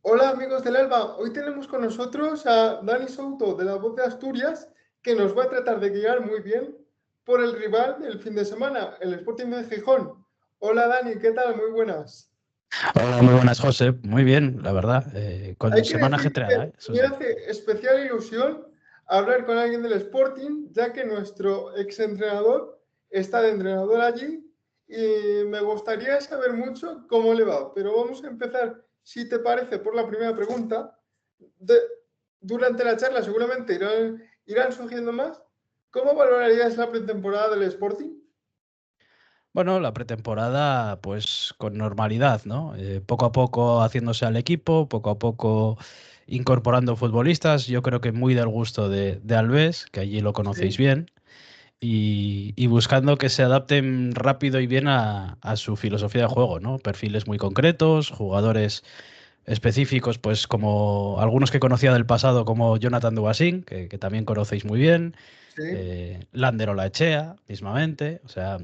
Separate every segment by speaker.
Speaker 1: Hola amigos del Alba, hoy tenemos con nosotros a Dani Souto de La Voz de Asturias, que nos va a tratar de guiar muy bien por el rival del fin de semana, el Sporting de Gijón. Hola Dani, ¿qué tal? Muy buenas.
Speaker 2: Hola, muy buenas, José. Muy bien, la verdad. Con
Speaker 1: Hay que
Speaker 2: semana
Speaker 1: decir
Speaker 2: ajetreada,
Speaker 1: que
Speaker 2: ¿eh? Eso
Speaker 1: me
Speaker 2: sí.
Speaker 1: hace especial ilusión hablar con alguien del Sporting, ya que nuestro exentrenador está de entrenador allí y me gustaría saber mucho cómo le va. Pero vamos a empezar, si te parece, por la primera pregunta. De- Durante la charla seguramente irán surgiendo más. ¿Cómo valorarías la pretemporada del Sporting?
Speaker 2: Bueno, la pretemporada, pues con normalidad, ¿no? Poco a poco haciéndose al equipo, poco a poco incorporando futbolistas. Yo creo que muy del gusto de Alves, que allí lo conocéis
Speaker 1: Sí,
Speaker 2: bien, y buscando que se adapten rápido y bien a su filosofía de juego, ¿no? Perfiles muy concretos, jugadores específicos, pues como algunos que conocía del pasado, como Jonathan Dubasín, que también conocéis muy bien,
Speaker 1: sí.
Speaker 2: Lander Olaechea, mismamente. O sea,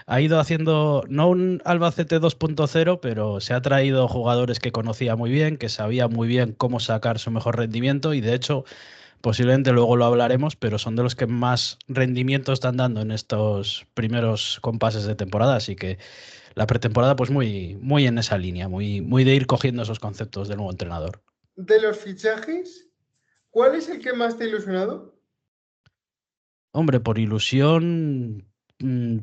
Speaker 2: ha ido haciendo, no un Albacete 2.0, pero se ha traído jugadores que conocía muy bien, que sabía muy bien cómo sacar su mejor rendimiento y de hecho, posiblemente luego lo hablaremos, pero son de los que más rendimiento están dando en estos primeros compases de temporada. Así que la pretemporada, pues muy, muy en esa línea, muy, muy de ir cogiendo esos conceptos del nuevo entrenador.
Speaker 1: De los fichajes, ¿cuál es el que más te ha ilusionado?
Speaker 2: Hombre, por ilusión,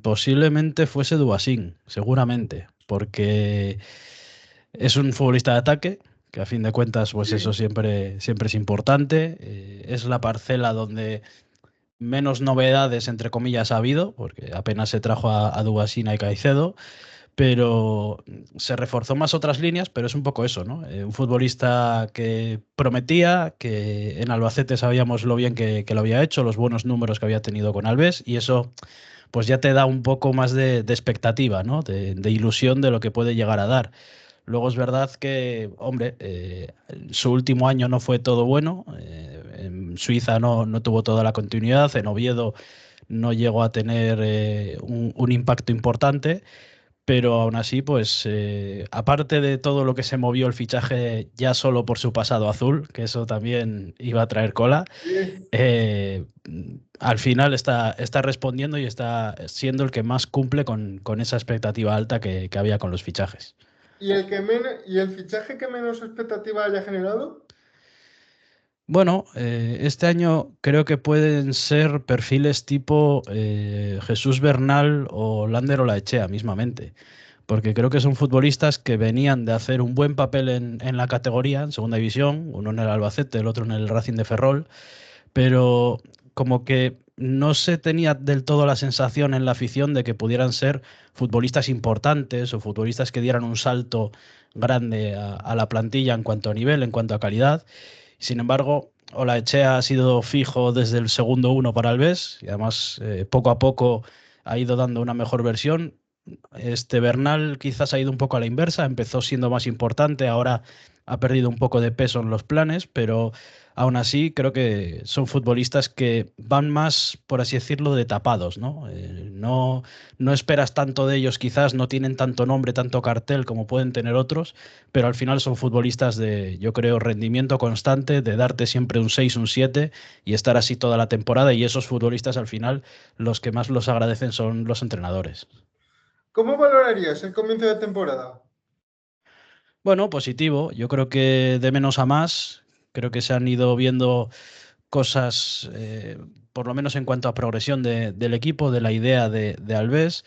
Speaker 2: posiblemente fuese Dubasín, seguramente, porque es un futbolista de ataque, que a fin de cuentas, pues eso
Speaker 1: Sí.
Speaker 2: siempre, siempre es importante. Es la parcela donde menos novedades, entre comillas, ha habido, porque apenas se trajo a Dubasín y Caicedo, pero se reforzó más otras líneas, pero es un poco eso, ¿no? Un futbolista que prometía, que en Albacete sabíamos lo bien que lo había hecho, los buenos números que había tenido con Alves, y eso pues ya te da un poco más de expectativa, ¿no? De ilusión de lo que puede llegar a dar. Luego es verdad que, hombre, su último año no fue todo bueno. En Suiza no tuvo toda la continuidad. En Oviedo no llegó a tener un impacto importante. Pero aún así, pues aparte de todo lo que se movió el fichaje ya solo por su pasado azul, que eso también iba a traer cola,
Speaker 1: Sí.
Speaker 2: eh, al final está respondiendo y está siendo el que más cumple con esa expectativa alta que había con los fichajes.
Speaker 1: ¿Y el fichaje que menos expectativa haya generado?
Speaker 2: Bueno, este año creo que pueden ser perfiles tipo Jesús Bernal o Lander Olaechea mismamente, porque creo que son futbolistas que venían de hacer un buen papel en la categoría, en segunda división, uno en el Albacete, el otro en el Racing de Ferrol, pero como que no se tenía del todo la sensación en la afición de que pudieran ser futbolistas importantes o futbolistas que dieran un salto grande a la plantilla en cuanto a nivel, en cuanto a calidad. Sin embargo, Olaechea ha sido fijo desde el segundo uno para Alves y además poco a poco ha ido dando una mejor versión. Este Bernal quizás ha ido un poco a la inversa, empezó siendo más importante, ahora ha perdido un poco de peso en los planes, pero aún así creo que son futbolistas que van más, por así decirlo, de tapados, ¿no? No esperas tanto de ellos, quizás no tienen tanto nombre, tanto cartel como pueden tener otros, pero al final son futbolistas de, yo creo, rendimiento constante, de darte siempre un 6 un 7 y estar así toda la temporada y esos futbolistas al final los que más los agradecen son los entrenadores.
Speaker 1: ¿Cómo valorarías el comienzo de temporada?
Speaker 2: Bueno, positivo. Yo creo que de menos a más. Creo que se han ido viendo cosas, por lo menos en cuanto a progresión del equipo, de la idea de Alves.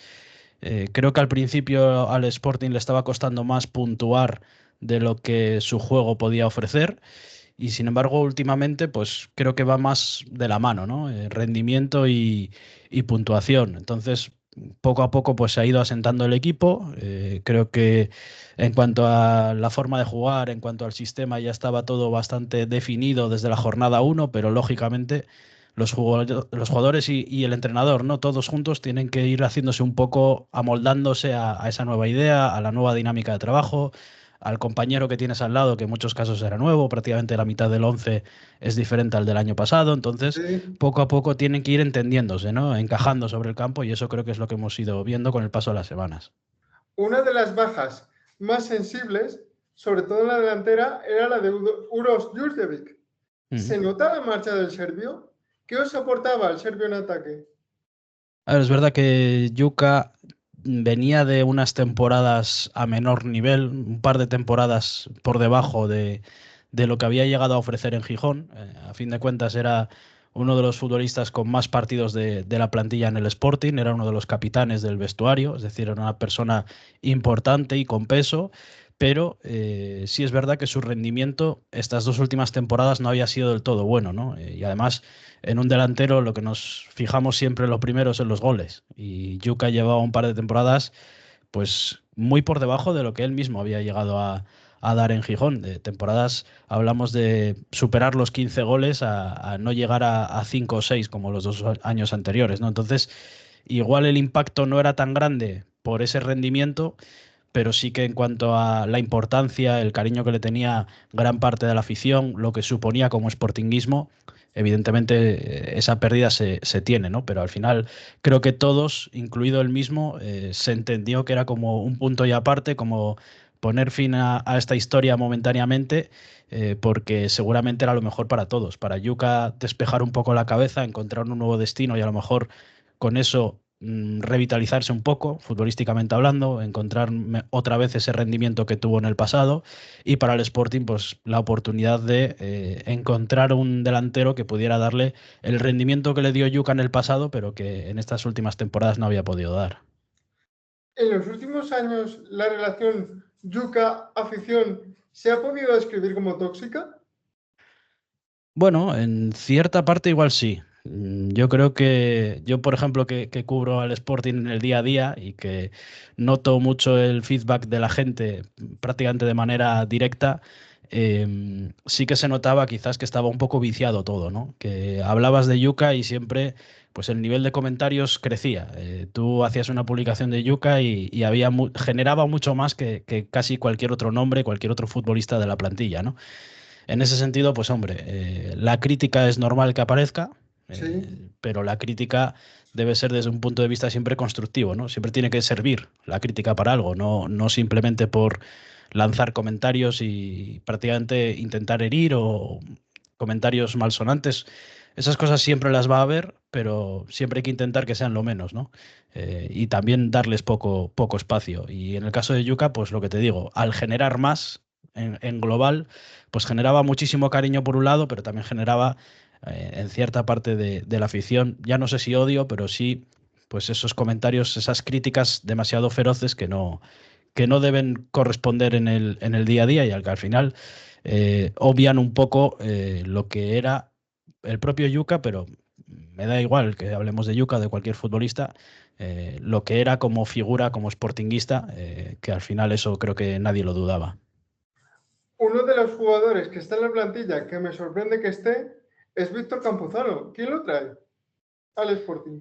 Speaker 2: Creo que al principio al Sporting le estaba costando más puntuar de lo que su juego podía ofrecer. Y sin embargo, últimamente, pues creo que va más de la mano, ¿no? Rendimiento y puntuación. Entonces, poco a poco, pues se ha ido asentando el equipo. Creo que en cuanto a la forma de jugar, en cuanto al sistema, ya estaba todo bastante definido desde la jornada uno, pero lógicamente los jugadores y el entrenador, ¿no? Todos juntos tienen que ir haciéndose un poco, amoldándose a esa nueva idea, a la nueva dinámica de trabajo, al compañero que tienes al lado, que en muchos casos era nuevo, prácticamente la mitad del 11 es diferente al del año pasado, entonces
Speaker 1: Sí.
Speaker 2: poco a poco tienen que ir entendiéndose, ¿no? Encajando sobre el campo y eso creo que es lo que hemos ido viendo con el paso de las semanas.
Speaker 1: Una de las bajas más sensibles sobre todo en la delantera, era la de Uroš Jurjevic. ¿Se nota la marcha del serbio? ¿Qué os aportaba el serbio en ataque?
Speaker 2: A ver, es verdad que Yuka venía de unas temporadas a menor nivel, un par de temporadas por debajo de lo que había llegado a ofrecer en Gijón. A fin de cuentas era uno de los futbolistas con más partidos de la plantilla en el Sporting, era uno de los capitanes del vestuario, es decir, era una persona importante y con peso, pero sí es verdad que su rendimiento estas dos últimas temporadas no había sido del todo bueno, ¿no? Y además en un delantero lo que nos fijamos siempre lo primero es en los goles. Y Yuka llevaba un par de temporadas pues muy por debajo de lo que él mismo había llegado a dar en Gijón. De temporadas hablamos de superar los 15 goles a no llegar a 5 o 6 como los dos años anteriores, ¿no? Entonces, igual el impacto no era tan grande por ese rendimiento, pero sí que en cuanto a la importancia, el cariño que le tenía gran parte de la afición, lo que suponía como sportinguismo, evidentemente esa pérdida se tiene, ¿no? Pero al final creo que todos, incluido él mismo, se entendió que era como un punto y aparte, como poner fin a esta historia momentáneamente, porque seguramente era lo mejor para todos. Para Yuka despejar un poco la cabeza, encontrar un nuevo destino y a lo mejor con eso revitalizarse un poco, futbolísticamente hablando, encontrar otra vez ese rendimiento que tuvo en el pasado y para el Sporting pues la oportunidad de encontrar un delantero que pudiera darle el rendimiento que le dio Yuka en el pasado, pero que en estas últimas temporadas no había podido dar.
Speaker 1: En los últimos años, la relación Yuka-afición se ha podido describir como tóxica.
Speaker 2: Bueno, en cierta parte igual sí. Yo creo que yo, por ejemplo, que cubro al Sporting en el día a día y que noto mucho el feedback de la gente prácticamente de manera directa, sí que se notaba quizás que estaba un poco viciado todo, ¿no? Que hablabas de Yuka y siempre pues el nivel de comentarios crecía. Tú hacías una publicación de Yuka y había generaba mucho más que casi cualquier otro nombre, cualquier otro futbolista de la plantilla, ¿no? En ese sentido, pues hombre, la crítica es normal que aparezca,
Speaker 1: Sí.
Speaker 2: pero la crítica debe ser desde un punto de vista siempre constructivo, ¿no? Siempre tiene que servir la crítica para algo, no simplemente por lanzar comentarios y prácticamente intentar herir o comentarios malsonantes. Esas cosas siempre las va a haber, pero siempre hay que intentar que sean lo menos, ¿no? Y también darles poco espacio. Y en el caso de Yuka, pues lo que te digo, al generar más en global, pues generaba muchísimo cariño por un lado, pero también generaba en cierta parte de la afición, ya no sé si odio, pero sí, pues esos comentarios, esas críticas demasiado feroces que no deben corresponder en el día a día y al que al final obvian un poco lo que era el propio Yuka, pero me da igual que hablemos de Yuka, de cualquier futbolista, lo que era como figura, como sportinguista, que al final eso creo que nadie lo dudaba.
Speaker 1: Uno de los jugadores que está en la plantilla que me sorprende que esté es Víctor Campuzano. ¿Quién lo trae al Sporting?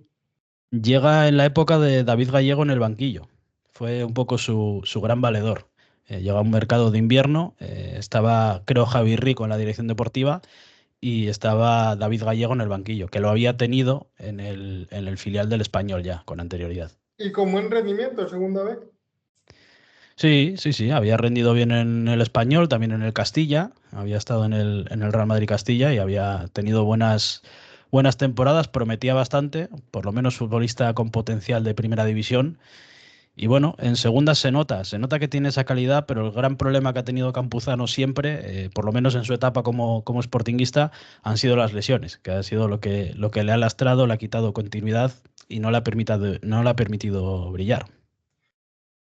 Speaker 2: Llega en la época de David Gallego en el banquillo. Fue un poco su gran valedor. Llega a un mercado de invierno, estaba, creo, Javi Rico en la dirección deportiva y estaba David Gallego en el banquillo, que lo había tenido en el filial del Español ya, con anterioridad.
Speaker 1: Y con buen rendimiento, segunda vez.
Speaker 2: Sí, sí, sí, había rendido bien en el Español, también en el Castilla, había estado en el Real Madrid Castilla y había tenido buenas temporadas, prometía bastante, por lo menos futbolista con potencial de primera división. Y bueno, en segunda se nota que tiene esa calidad, pero el gran problema que ha tenido Campuzano siempre, por lo menos en su etapa como sportinguista, han sido las lesiones, que ha sido lo que le ha lastrado, le ha quitado continuidad y no le ha permitido brillar.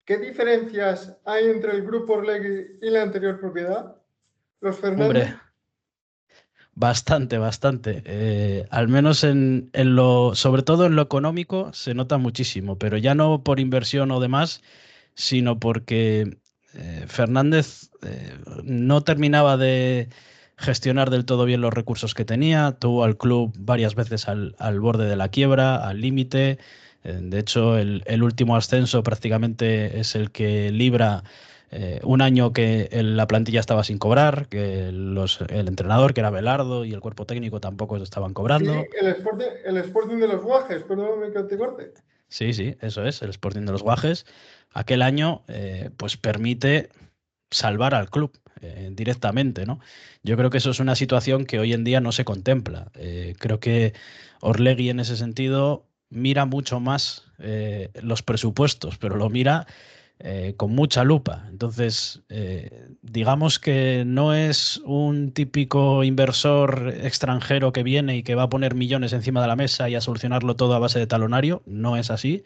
Speaker 1: ¿Qué diferencias hay entre el grupo Orlegui y la anterior propiedad? Los Fernández.
Speaker 2: Hombre, bastante. Al menos sobre todo en lo económico, se nota muchísimo, pero ya no por inversión o demás, sino porque Fernández no terminaba de gestionar del todo bien los recursos que tenía, tuvo al club varias veces al borde de la quiebra, al límite. De hecho, el último ascenso prácticamente es el que libra un año que la plantilla estaba sin cobrar, que el entrenador, que era Belardo, y el cuerpo técnico tampoco estaban
Speaker 1: Sí,
Speaker 2: cobrando.
Speaker 1: el Sporting de los Guajes, perdóname que te corte.
Speaker 2: Sí, sí, eso es, el Sporting de los Guajes. Aquel año, pues permite, salvar al club directamente, ¿no? Yo creo que eso es una situación que hoy en día no se contempla. Creo que Orlegui en ese sentido mira mucho más los presupuestos, pero lo mira con mucha lupa. Entonces, digamos que no es un típico inversor extranjero que viene y que va a poner millones encima de la mesa y a solucionarlo todo a base de talonario. No es así,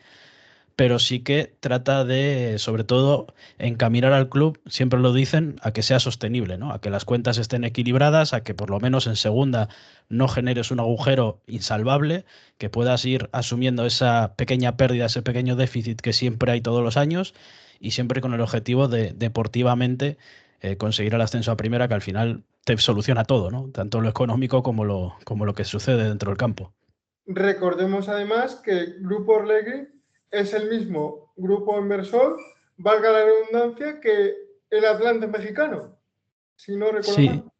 Speaker 2: pero sí que trata de, sobre todo, encaminar al club, siempre lo dicen, a que sea sostenible, ¿no? A que las cuentas estén equilibradas, a que por lo menos en segunda no generes un agujero insalvable, que puedas ir asumiendo esa pequeña pérdida, ese pequeño déficit que siempre hay todos los años y siempre con el objetivo de deportivamente conseguir el ascenso a primera, que al final te soluciona todo, ¿no? Tanto lo económico como lo que sucede dentro del campo.
Speaker 1: Recordemos además que el Grupo Orlegui es el mismo grupo inversor, valga la redundancia, que el Atlante mexicano, si no recuerdo mal.
Speaker 2: Sí,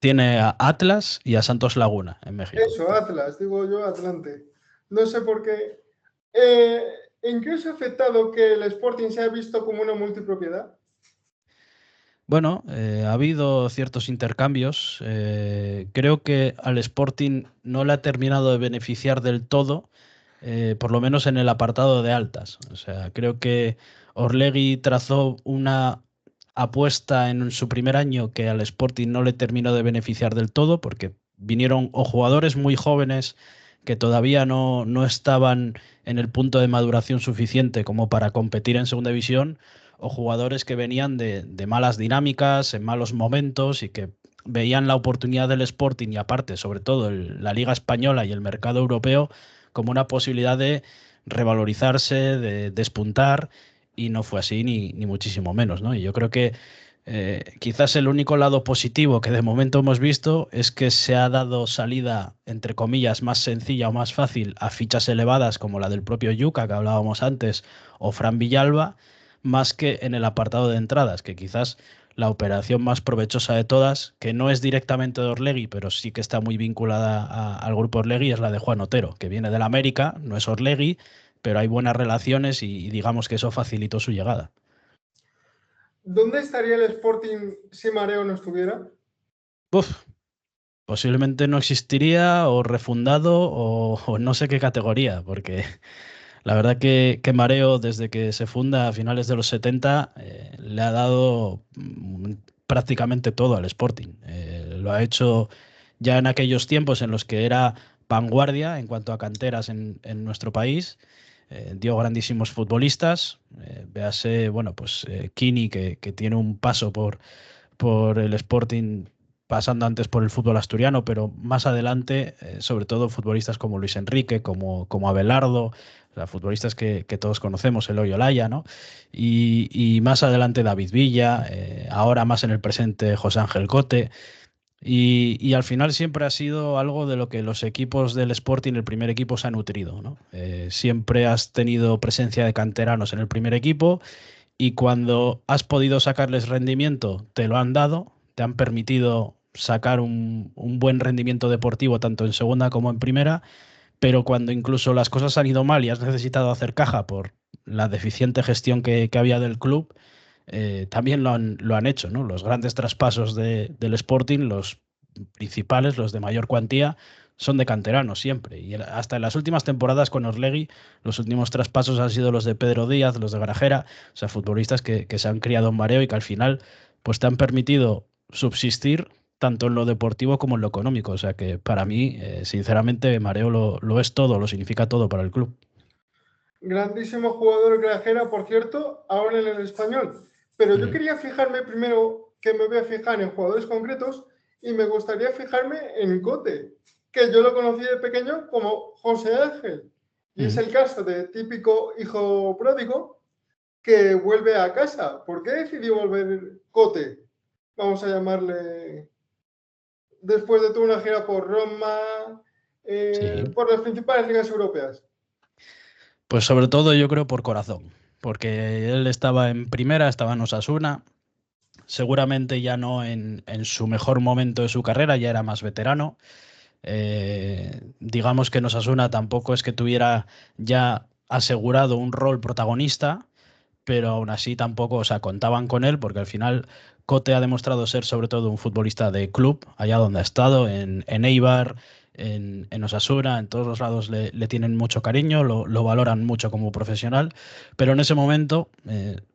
Speaker 2: tiene a Atlas y a Santos Laguna en México.
Speaker 1: Eso, Atlas, digo yo, Atlante. No sé por qué. Eh, ¿En qué os ha afectado que el Sporting se ha visto como una multipropiedad?
Speaker 2: Bueno, ha habido ciertos intercambios. Creo que al Sporting no le ha terminado de beneficiar del todo, por lo menos en el apartado de altas. O sea, creo que Orlegui trazó una apuesta en su primer año que al Sporting no le terminó de beneficiar del todo, porque vinieron o jugadores muy jóvenes que todavía no estaban en el punto de maduración suficiente como para competir en segunda división, o jugadores que venían de malas dinámicas, en malos momentos y que veían la oportunidad del Sporting y aparte, sobre todo, la Liga Española y el mercado europeo como una posibilidad de revalorizarse, de despuntar, y no fue así ni muchísimo menos, ¿no? Y yo creo que quizás el único lado positivo que de momento hemos visto es que se ha dado salida, entre comillas, más sencilla o más fácil a fichas elevadas como la del propio Yuca que hablábamos antes o Fran Villalba, más que en el apartado de entradas, que quizás la operación más provechosa de todas, que no es directamente de Orlegui, pero sí que está muy vinculada al grupo Orlegui, es la de Juan Otero, que viene del América, no es Orlegui, pero hay buenas relaciones y digamos que eso facilitó su llegada.
Speaker 1: ¿Dónde estaría el Sporting si Mareo no estuviera?
Speaker 2: Uf, posiblemente no existiría o refundado o no sé qué categoría, porque la verdad que Mareo, desde que se funda a finales de los 70, le ha dado prácticamente todo al Sporting. Lo ha hecho ya en aquellos tiempos en los que era vanguardia en cuanto a canteras en nuestro país. Dio grandísimos futbolistas. Véase, bueno, pues Kini, que tiene un paso por el Sporting pasando antes por el fútbol asturiano, pero más adelante, sobre todo futbolistas como Luis Enrique, como Abelardo, o sea, futbolistas que todos conocemos, Eloy Olaya, ¿no? Y más adelante David Villa, ahora más en el presente José Ángel Cote. Y al final siempre ha sido algo de lo que los equipos del Sporting, el primer equipo, se han nutrido, ¿no? Siempre has tenido presencia de canteranos en el primer equipo y cuando has podido sacarles rendimiento, te lo han dado, te han permitido sacar un buen rendimiento deportivo tanto en segunda como en primera, pero cuando incluso las cosas han ido mal y has necesitado hacer caja por la deficiente gestión que había del club, también lo han hecho, ¿no? Los grandes traspasos del Sporting, los principales, los de mayor cuantía, son de canteranos siempre. Y hasta en las últimas temporadas con Orlegui, los últimos traspasos han sido los de Pedro Díaz, los de Garajera, o sea, futbolistas que se han criado en mareo y que al final pues te han permitido subsistir tanto en lo deportivo como en lo económico. O sea que para mí, sinceramente, Mareo lo es todo, lo significa todo para el club.
Speaker 1: Grandísimo jugador Grajera, por cierto, ahora en el Español. Pero yo
Speaker 2: Ujú.
Speaker 1: quería fijarme primero, que me voy a fijar en jugadores concretos, y me gustaría fijarme en Cote, que yo lo conocí de pequeño como José Ángel. Y es
Speaker 2: Ujú.
Speaker 1: el caso de típico hijo pródigo que vuelve a casa. ¿Por qué decidió volver Cote? Vamos a llamarle, después de toda una gira por Roma,
Speaker 2: Sí.
Speaker 1: por las principales ligas europeas.
Speaker 2: Pues sobre todo yo creo por corazón, porque él estaba en primera, estaba en Osasuna, seguramente ya no en su mejor momento de su carrera, ya era más veterano. Digamos que en Osasuna tampoco es que tuviera ya asegurado un rol protagonista, pero aún así tampoco, o sea, contaban con él porque al final Cote ha demostrado ser sobre todo un futbolista de club, allá donde ha estado, en Eibar, en Osasuna, en todos los lados le tienen mucho cariño, lo valoran mucho como profesional, pero en ese momento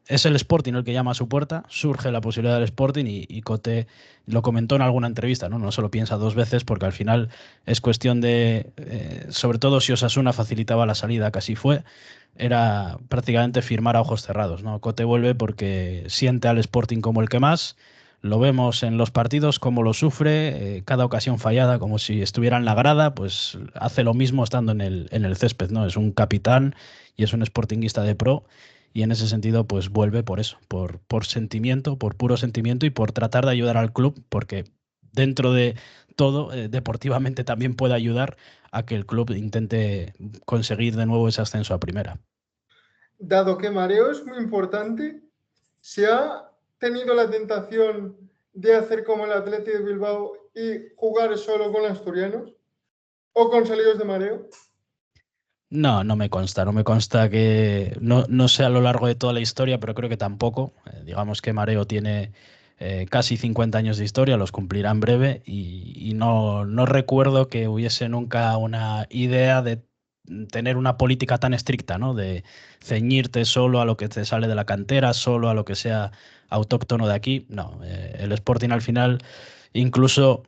Speaker 2: es el Sporting el que llama a su puerta, surge la posibilidad del Sporting y Cote lo comentó en alguna entrevista, ¿no? No se lo piensa dos veces porque al final es cuestión de, sobre todo si Osasuna facilitaba la salida, que así fue, era prácticamente firmar a ojos cerrados, ¿no? Cote vuelve porque siente al Sporting como el que más, lo vemos en los partidos, cómo lo sufre, cada ocasión fallada, como si estuviera en la grada, pues hace lo mismo estando en el césped, ¿no? Es un capitán y es un sportinguista de pro, y en ese sentido, pues vuelve por eso, por sentimiento, por puro sentimiento y por tratar de ayudar al club, porque dentro de todo, deportivamente también puede ayudar a que el club intente conseguir de nuevo ese ascenso a primera.
Speaker 1: Dado que Mareo es muy importante, ¿se ha tenido la tentación de hacer como el Atleti de Bilbao y jugar solo con asturianos o con salidos de Mareo?
Speaker 2: No, no me consta que, no sé a lo largo de toda la historia, pero creo que tampoco. Digamos que Mareo tiene casi 50 años de historia, los cumplirá en breve y no recuerdo que hubiese nunca una idea de tener una política tan estricta, ¿no? De ceñirte solo a lo que te sale de la cantera, solo a lo que sea autóctono de aquí. No, el Sporting al final incluso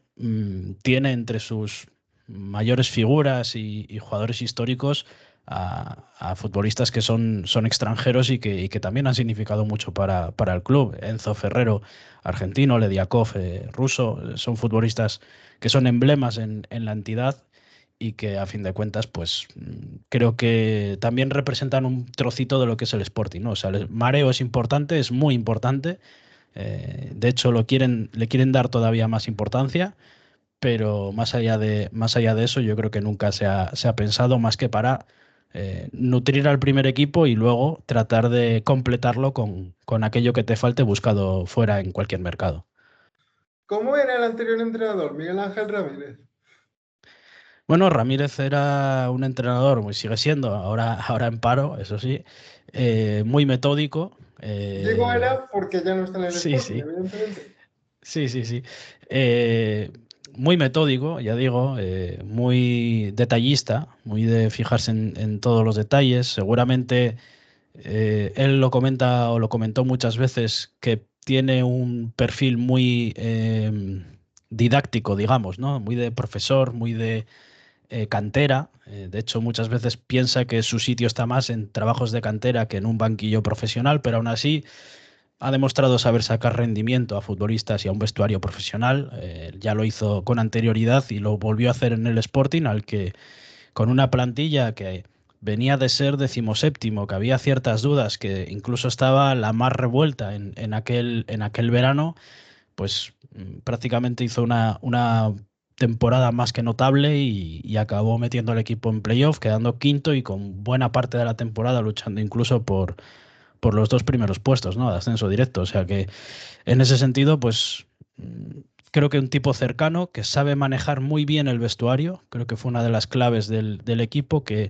Speaker 2: tiene entre sus mayores figuras y jugadores históricos a futbolistas que son extranjeros y que también han significado mucho para el club. Enzo Ferrero, argentino, Lediakov, ruso, son futbolistas que son emblemas en la entidad y que a fin de cuentas, pues creo que también representan un trocito de lo que es el Sporting, ¿no? O sea, el mareo es importante, es muy importante. De hecho, le quieren dar todavía más importancia, pero más allá de eso, yo creo que nunca se ha pensado más que para nutrir al primer equipo y luego tratar de completarlo con aquello que te falte buscado fuera en cualquier mercado.
Speaker 1: ¿Cómo era el anterior entrenador, Miguel Ángel Ramírez?
Speaker 2: Bueno, Ramírez era un entrenador, pues sigue siendo, ahora en paro, eso sí, muy metódico.
Speaker 1: Digo era porque ya no está en el
Speaker 2: Sí,
Speaker 1: Sporting,
Speaker 2: sí,
Speaker 1: evidentemente.
Speaker 2: sí, sí, sí. Eh, Muy metódico, ya digo, muy detallista, muy de fijarse en todos los detalles. Seguramente él lo comenta o lo comentó muchas veces que tiene un perfil muy didáctico, digamos, ¿no? Muy de profesor, muy de cantera. De hecho, muchas veces piensa que su sitio está más en trabajos de cantera que en un banquillo profesional, pero aún así ha demostrado saber sacar rendimiento a futbolistas y a un vestuario profesional. Ya lo hizo con anterioridad y lo volvió a hacer en el Sporting, al que con una plantilla que venía de ser decimoséptimo, que había ciertas dudas, que incluso estaba la más revuelta en aquel verano, pues prácticamente hizo una temporada más que notable y acabó metiendo al equipo en playoff, quedando quinto y con buena parte de la temporada luchando incluso por los dos primeros puestos, ¿no? De ascenso directo. O sea que en ese sentido, pues creo que un tipo cercano que sabe manejar muy bien el vestuario, creo que fue una de las claves del equipo, que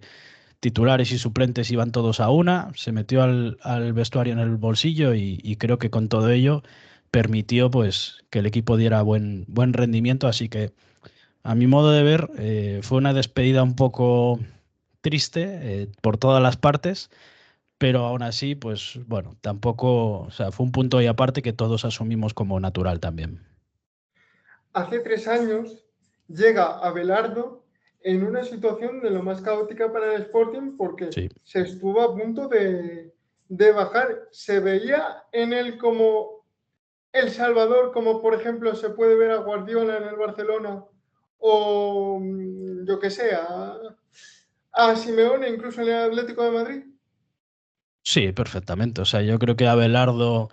Speaker 2: titulares y suplentes iban todos a una, se metió al vestuario en el bolsillo y creo que con todo ello permitió pues que el equipo diera buen rendimiento, así que a mi modo de ver fue una despedida un poco triste por todas las partes, pero aún así, pues bueno, tampoco, o sea, fue un punto y aparte que todos asumimos como natural también.
Speaker 1: Hace 3 años llega Abelardo en una situación de lo más caótica para el Sporting porque
Speaker 2: Sí.
Speaker 1: se estuvo a punto de bajar. Se veía en él como El Salvador, como por ejemplo se puede ver a Guardiola en el Barcelona o yo que sé, a Simeone incluso en el Atlético de Madrid.
Speaker 2: Sí, perfectamente. O sea, yo creo que Abelardo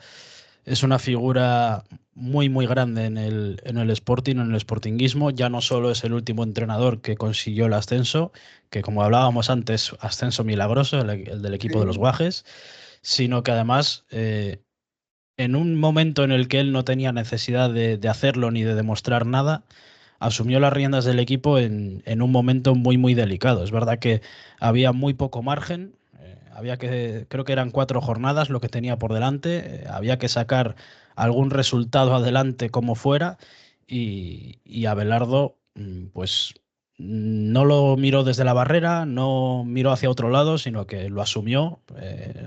Speaker 2: es una figura muy grande en el Sporting, en el Sportinguismo. Ya no solo es el último entrenador que consiguió el ascenso, que como hablábamos antes, ascenso milagroso, el del equipo de los
Speaker 1: Sí.
Speaker 2: Guajes, sino que además, en un momento en el que él no tenía necesidad de hacerlo ni de demostrar nada, asumió las riendas del equipo en un momento muy delicado. Es verdad que había muy poco margen. creo que eran 4 jornadas lo que tenía por delante, había que sacar algún resultado adelante como fuera y Abelardo pues no lo miró desde la barrera, no miró hacia otro lado, sino que lo asumió,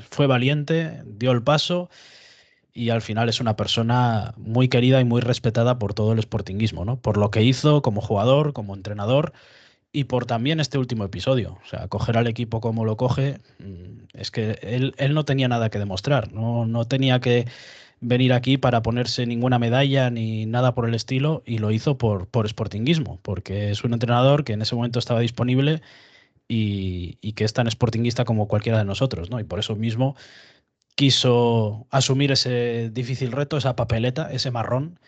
Speaker 2: fue valiente, dio el paso y al final es una persona muy querida y muy respetada por todo el sportinguismo, ¿no? Por lo que hizo como jugador, como entrenador y por también este último episodio. O sea, coger al equipo como lo coge, es que él no tenía nada que demostrar, no tenía que venir aquí para ponerse ninguna medalla ni nada por el estilo y lo hizo por sportinguismo, porque es un entrenador que en ese momento estaba disponible y que es tan sportinguista como cualquiera de nosotros, ¿no? Y por eso mismo quiso asumir ese difícil reto, esa papeleta, ese marrón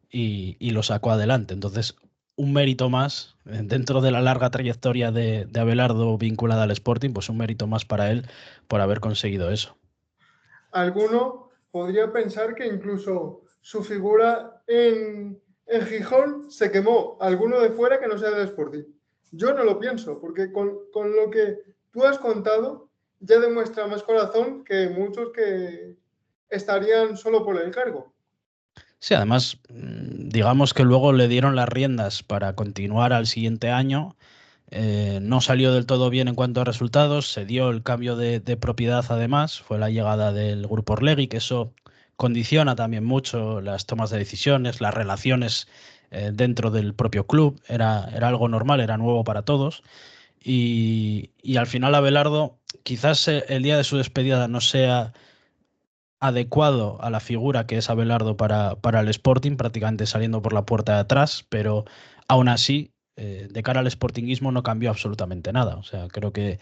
Speaker 2: y lo sacó adelante. Entonces, un mérito más dentro de la larga trayectoria de Abelardo vinculada al Sporting, pues un mérito más para él por haber conseguido eso.
Speaker 1: Alguno podría pensar que incluso su figura en Gijón se quemó, alguno de fuera que no sea del Sporting. Yo no lo pienso, porque con lo que tú has contado ya demuestra más corazón que muchos que estarían solo por el encargo.
Speaker 2: Sí, además, digamos que luego le dieron las riendas para continuar al siguiente año. No salió del todo bien en cuanto a resultados, se dio el cambio de propiedad además, fue la llegada del grupo Orlegui, que eso condiciona también mucho las tomas de decisiones, las relaciones dentro del propio club, era algo normal, era nuevo para todos. Y al final Abelardo, quizás el día de su despedida no sea adecuado a la figura que es Abelardo para el Sporting, prácticamente saliendo por la puerta de atrás, pero aún así, de cara al sportinguismo no cambió absolutamente nada. O sea, creo que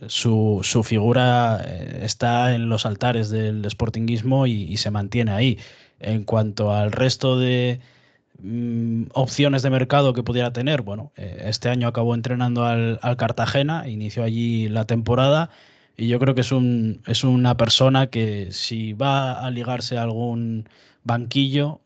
Speaker 2: su figura está en los altares del sportinguismo y se mantiene ahí. En cuanto al resto de opciones de mercado que pudiera tener, bueno, este año acabó entrenando al Cartagena, inició allí la temporada y yo creo que es una persona que si va a ligarse a algún banquillo,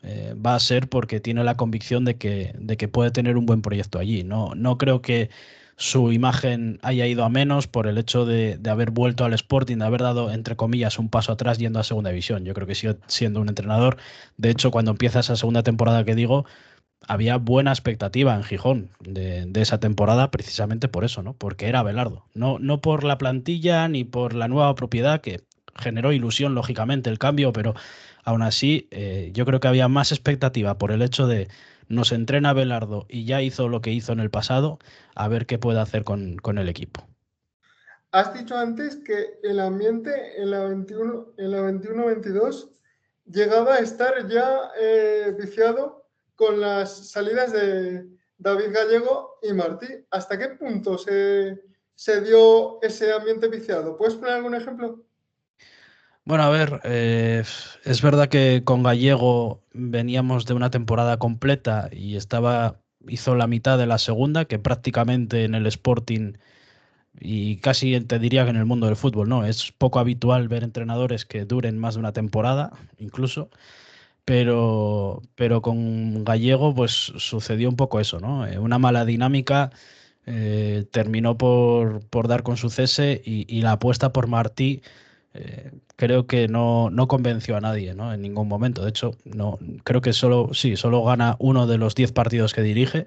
Speaker 2: va a ser porque tiene la convicción de que puede tener un buen proyecto allí. No creo que su imagen haya ido a menos por el hecho de haber vuelto al Sporting, de haber dado, entre comillas, un paso atrás yendo a segunda división. Yo creo que sigue siendo un entrenador. De hecho, cuando empieza esa segunda temporada que digo, había buena expectativa en Gijón de esa temporada precisamente por eso, ¿no? Porque era Abelardo. No por la plantilla ni por la nueva propiedad que generó ilusión, lógicamente, el cambio, pero aún así yo creo que había más expectativa por el hecho de nos entrena Abelardo y ya hizo lo que hizo en el pasado, a ver qué puede hacer con el equipo.
Speaker 1: Has dicho antes que el ambiente en la 21-22 llegaba a estar ya viciado con las salidas de David Gallego y Martí. ¿Hasta qué punto se dio ese ambiente viciado? ¿Puedes poner algún ejemplo?
Speaker 2: Bueno, a ver, es verdad que con Gallego veníamos de una temporada completa y hizo la mitad de la segunda, que prácticamente en el Sporting y casi te diría que en el mundo del fútbol, ¿no? Es poco habitual ver entrenadores que duren más de una temporada, incluso, pero con Gallego pues sucedió un poco eso, ¿no? Una mala dinámica terminó por dar con su cese y la apuesta por Martí creo que no convenció a nadie, ¿no? En ningún momento. De hecho, no, creo que solo gana uno de los 10 partidos que dirige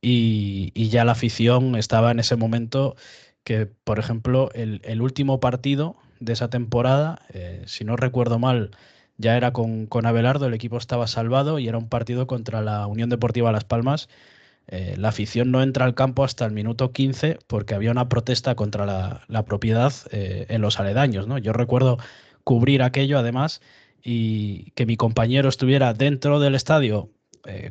Speaker 2: y ya la afición estaba en ese momento que, por ejemplo, el último partido de esa temporada, si no recuerdo mal, ya era con Abelardo, el equipo estaba salvado y era un partido contra la Unión Deportiva Las Palmas. La afición no entra al campo hasta el minuto 15 porque había una protesta contra la propiedad en los aledaños, ¿no? Yo recuerdo cubrir aquello además y que mi compañero estuviera dentro del estadio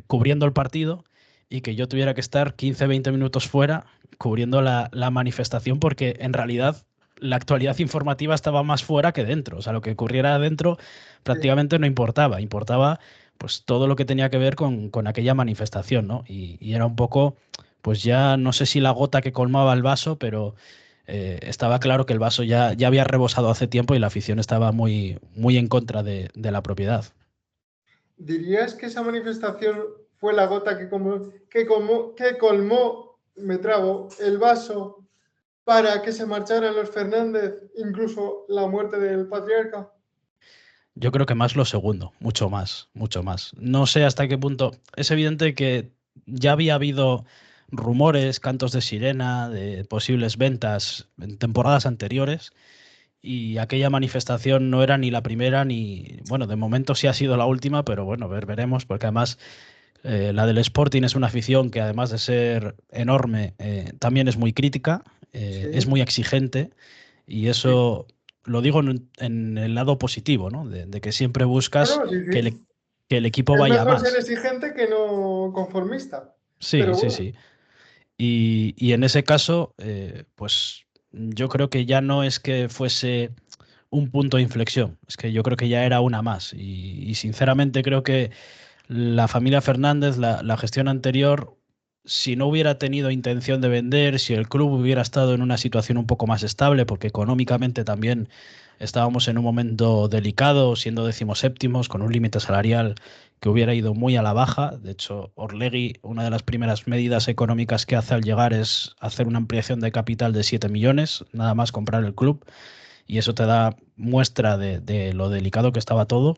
Speaker 2: cubriendo el partido y que yo tuviera que estar 15-20 minutos fuera cubriendo la manifestación porque en realidad la actualidad informativa estaba más fuera que dentro. O sea, lo que ocurriera adentro
Speaker 1: Sí.
Speaker 2: prácticamente no importaba. Importaba pues todo lo que tenía que ver con aquella manifestación, ¿no? Y era un poco, pues ya no sé si la gota que colmaba el vaso, pero estaba claro que el vaso ya había rebosado hace tiempo y la afición estaba muy en contra de la propiedad.
Speaker 1: ¿Dirías que esa manifestación fue la gota que colmó, me trabo, el vaso para que se marcharan los Fernández, incluso la muerte del patriarca?
Speaker 2: Yo creo que más lo segundo, mucho más, mucho más. No sé hasta qué punto. Es evidente que ya había habido rumores, cantos de sirena, de posibles ventas en temporadas anteriores, y aquella manifestación no era ni la primera ni, bueno, de momento sí ha sido la última, pero bueno, veremos, porque además la del Sporting es una afición que además de ser enorme, también es muy crítica, es
Speaker 1: Sí,
Speaker 2: muy exigente y
Speaker 1: sí.
Speaker 2: eso lo digo en el lado positivo, ¿no? De que siempre
Speaker 1: No,
Speaker 2: buscas
Speaker 1: no, sí,
Speaker 2: que
Speaker 1: sí.
Speaker 2: que el equipo
Speaker 1: Es
Speaker 2: vaya a
Speaker 1: mejor ser
Speaker 2: más.
Speaker 1: exigente que no conformista.
Speaker 2: Sí,
Speaker 1: Pero
Speaker 2: sí,
Speaker 1: bueno,
Speaker 2: sí. Y en ese caso, pues yo creo que ya no es que fuese un punto de inflexión, es que yo creo que ya era una más. Y sinceramente creo que la familia Fernández, la gestión anterior, si no hubiera tenido intención de vender, si el club hubiera estado en una situación un poco más estable, porque económicamente también estábamos en un momento delicado, siendo decimoséptimos, con un límite salarial que hubiera ido muy a la baja. De hecho, Orlegui, una de las primeras medidas económicas que hace al llegar es hacer una ampliación de capital de 7 millones, nada más comprar el club, y eso te da muestra de lo delicado que estaba todo.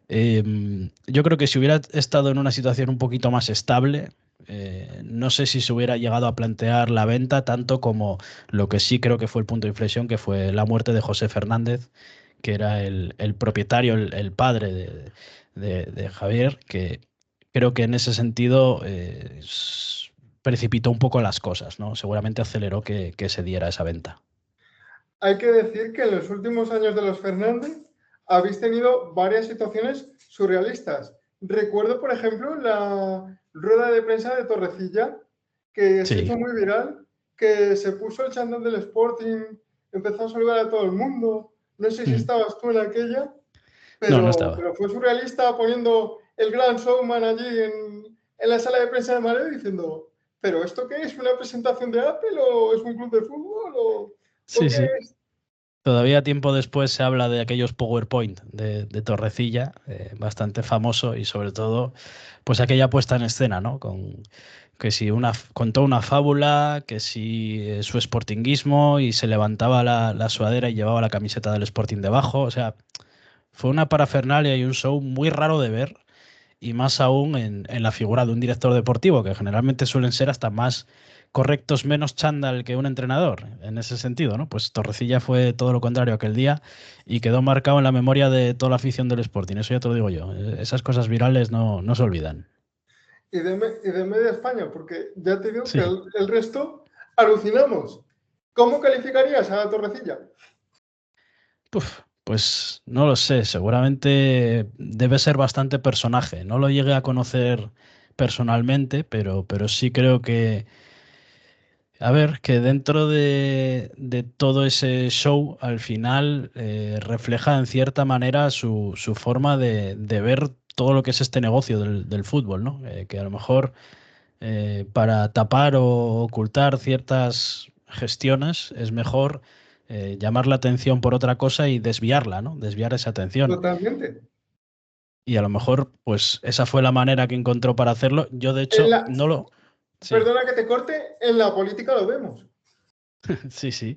Speaker 2: Yo creo que si hubiera estado en una situación un poquito más estable, no sé si se hubiera llegado a plantear la venta tanto como lo que sí creo que fue el punto de inflexión, que fue la muerte de José Fernández, que era el propietario, el padre de Javier, que creo que en ese sentido precipitó un poco las cosas, ¿no? Seguramente aceleró que se diera esa venta.
Speaker 1: hay que decir que en los últimos años de los Fernández habéis tenido varias situaciones surrealistas. Recuerdo, por ejemplo, la rueda de prensa de Torrecilla, que se
Speaker 2: Sí.
Speaker 1: hizo muy viral, que se puso el chándal del Sporting, empezó a saludar a todo el mundo. No sé si
Speaker 2: Ujú.
Speaker 1: estabas tú en aquella,
Speaker 2: No, no estaba.
Speaker 1: pero fue surrealista poniendo el gran showman allí en la sala de prensa de Madrid diciendo, ¿pero esto qué es? ¿Una presentación de Apple o es un club de fútbol o
Speaker 2: Sí,
Speaker 1: qué
Speaker 2: sí.
Speaker 1: es?
Speaker 2: Todavía tiempo después se habla de aquellos PowerPoint de Torrecilla, bastante famoso y sobre todo, pues aquella puesta en escena, ¿no? Con que si contó una fábula, que si su sportinguismo y se levantaba la sudadera y llevaba la camiseta del Sporting debajo, o sea, fue una parafernalia y un show muy raro de ver y más aún en la figura de un director deportivo, que generalmente suelen ser hasta más correctos, menos chándal que un entrenador, en ese sentido, ¿no? Pues Torrecilla fue todo lo contrario aquel día y quedó marcado en la memoria de toda la afición del Sporting, eso ya te lo digo yo. Esas cosas virales no se olvidan.
Speaker 1: Y de media España, porque ya te digo que
Speaker 2: Sí.
Speaker 1: el resto alucinamos. ¿Cómo calificarías a la Torrecilla?
Speaker 2: Pues no lo sé, seguramente debe ser bastante personaje. No lo llegué a conocer personalmente, pero sí creo que, a ver, que dentro de todo ese show, al final refleja en cierta manera su forma de ver todo lo que es este negocio del fútbol, ¿no? Que a lo mejor para tapar o ocultar ciertas gestiones es mejor llamar la atención por otra cosa y desviarla, ¿no? Desviar esa atención.
Speaker 1: Totalmente.
Speaker 2: Y a lo mejor, pues esa fue la manera que encontró para hacerlo. Yo, de
Speaker 1: En
Speaker 2: hecho,
Speaker 1: la,
Speaker 2: no lo... Sí,
Speaker 1: perdona que te corte, en la política lo vemos.
Speaker 2: sí, sí.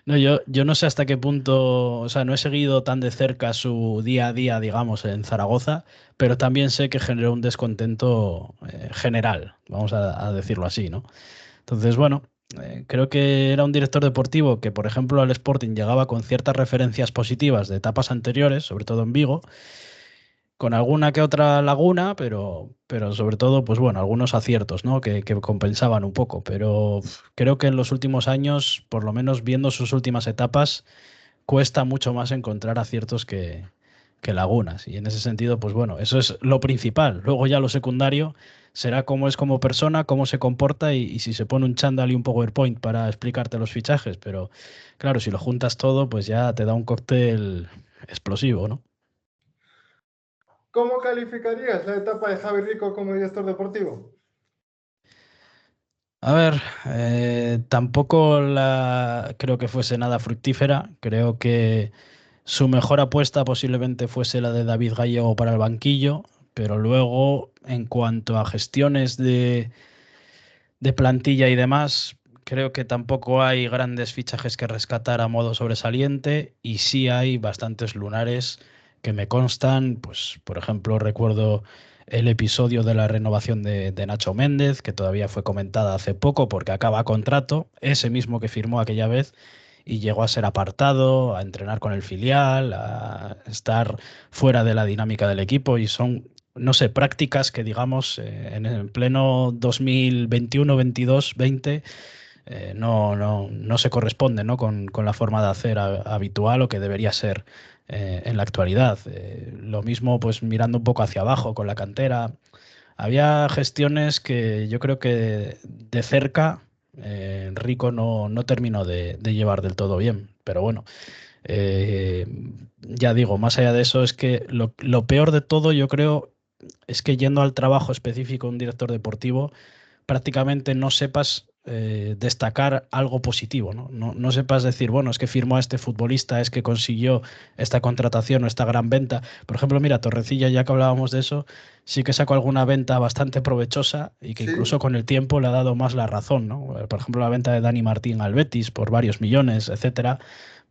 Speaker 2: No, yo no sé hasta qué punto, o sea, no he seguido tan de cerca su día a día, digamos, en Zaragoza, pero también sé que generó un descontento general, vamos a decirlo así, ¿no? Entonces, bueno, creo que era un director deportivo que, por ejemplo, al Sporting llegaba con ciertas referencias positivas de etapas anteriores, sobre todo en Vigo, con alguna que otra laguna, pero sobre todo, pues bueno, algunos aciertos, ¿no? Que compensaban un poco. Pero creo que en los últimos años, por lo menos viendo sus últimas etapas, cuesta mucho más encontrar aciertos que lagunas. Y en ese sentido, pues bueno, eso es lo principal. Luego ya lo secundario será cómo es como persona, cómo se comporta y si se pone un chándal y un PowerPoint para explicarte los fichajes. Pero claro, si lo juntas todo, pues ya te da un cóctel explosivo, ¿no?
Speaker 1: ¿Cómo calificarías la etapa de Javi Rico como director deportivo?
Speaker 2: A ver, tampoco creo que fuese nada fructífera. Creo que su mejor apuesta posiblemente fuese la de David Gallego para el banquillo, pero luego, en cuanto a gestiones de plantilla y demás, creo que tampoco hay grandes fichajes que rescatar a modo sobresaliente y sí hay bastantes lunares que me constan. Pues, por ejemplo, recuerdo el episodio de la renovación de Nacho Méndez, que todavía fue comentada hace poco porque acaba contrato, ese mismo que firmó aquella vez y llegó a ser apartado, a entrenar con el filial, a estar fuera de la dinámica del equipo y son, no sé, prácticas que digamos en el pleno 2021, 22, 20 no se corresponde, ¿no? con la forma de hacer habitual o que debería ser en la actualidad. Lo mismo, pues mirando un poco hacia abajo con la cantera. Había gestiones que yo creo que de cerca Rico no terminó de llevar del todo bien. Pero bueno, eh, ya digo, más allá de eso, es que lo peor de todo, yo creo, es que yendo al trabajo específico de un director deportivo, prácticamente no sepas destacar algo positivo, ¿no? No sepas decir, bueno, es que firmó a este futbolista, es que consiguió esta contratación o esta gran venta. Por ejemplo, mira, Torrecilla, ya que hablábamos de eso, sí que sacó alguna venta bastante provechosa y que incluso
Speaker 1: Sí.
Speaker 2: con el tiempo le ha dado más la razón, ¿no? Por ejemplo, la venta de Dani Martín al Betis por varios millones, etcétera.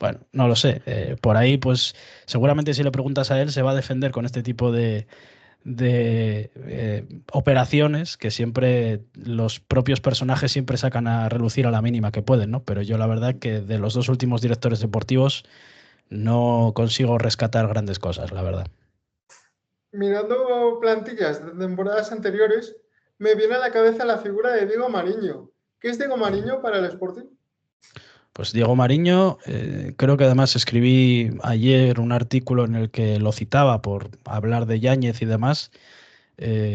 Speaker 2: Bueno, no lo sé. Por ahí, pues seguramente si le preguntas a él, se va a defender con este tipo de operaciones que siempre los propios personajes siempre sacan a relucir a la mínima que pueden, ¿no? Pero yo la verdad que de los dos últimos directores deportivos no consigo rescatar grandes cosas, la verdad.
Speaker 1: Mirando plantillas de temporadas anteriores, me viene a la cabeza la figura de Diego Mariño. ¿Qué es Diego Mariño para el Sporting?
Speaker 2: Pues Diego Mariño, creo que además escribí ayer un artículo en el que lo citaba por hablar de Yáñez y demás.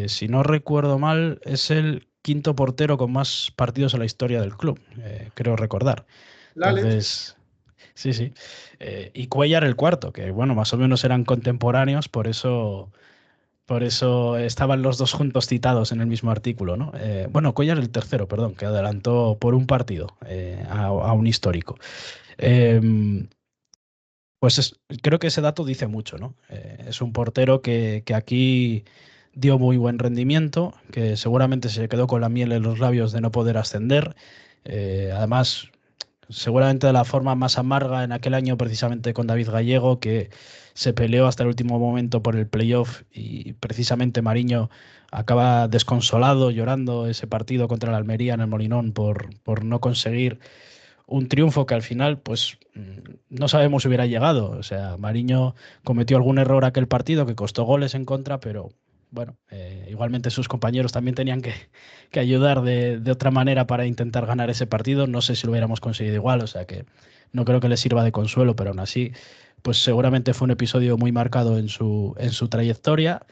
Speaker 2: Si no recuerdo mal, es el quinto portero con más partidos en la historia del club, creo recordar.
Speaker 1: La leche.
Speaker 2: Entonces, sí, sí. Y Cuéllar el cuarto, que bueno, más o menos eran contemporáneos, por eso estaban los dos juntos citados en el mismo artículo, ¿no? Bueno, Cuéllar el tercero, perdón, que adelantó por un partido a un histórico. Em, pues creo que ese dato dice mucho, ¿no? Es un portero que aquí dio muy buen rendimiento, que seguramente se quedó con la miel en los labios de no poder ascender. Además, seguramente de la forma más amarga en aquel año precisamente con David Gallego, que se peleó hasta el último momento por el playoff y precisamente Mariño acaba desconsolado, llorando ese partido contra el Almería en el Molinón por no conseguir un triunfo que al final pues no sabemos si hubiera llegado. O sea, Mariño cometió algún error aquel partido que costó goles en contra, pero bueno, igualmente sus compañeros también tenían que ayudar de otra manera para intentar ganar ese partido. No sé si lo hubiéramos conseguido igual, o sea que no creo que le sirva de consuelo, pero aún así, pues seguramente fue un episodio muy marcado en su trayectoria.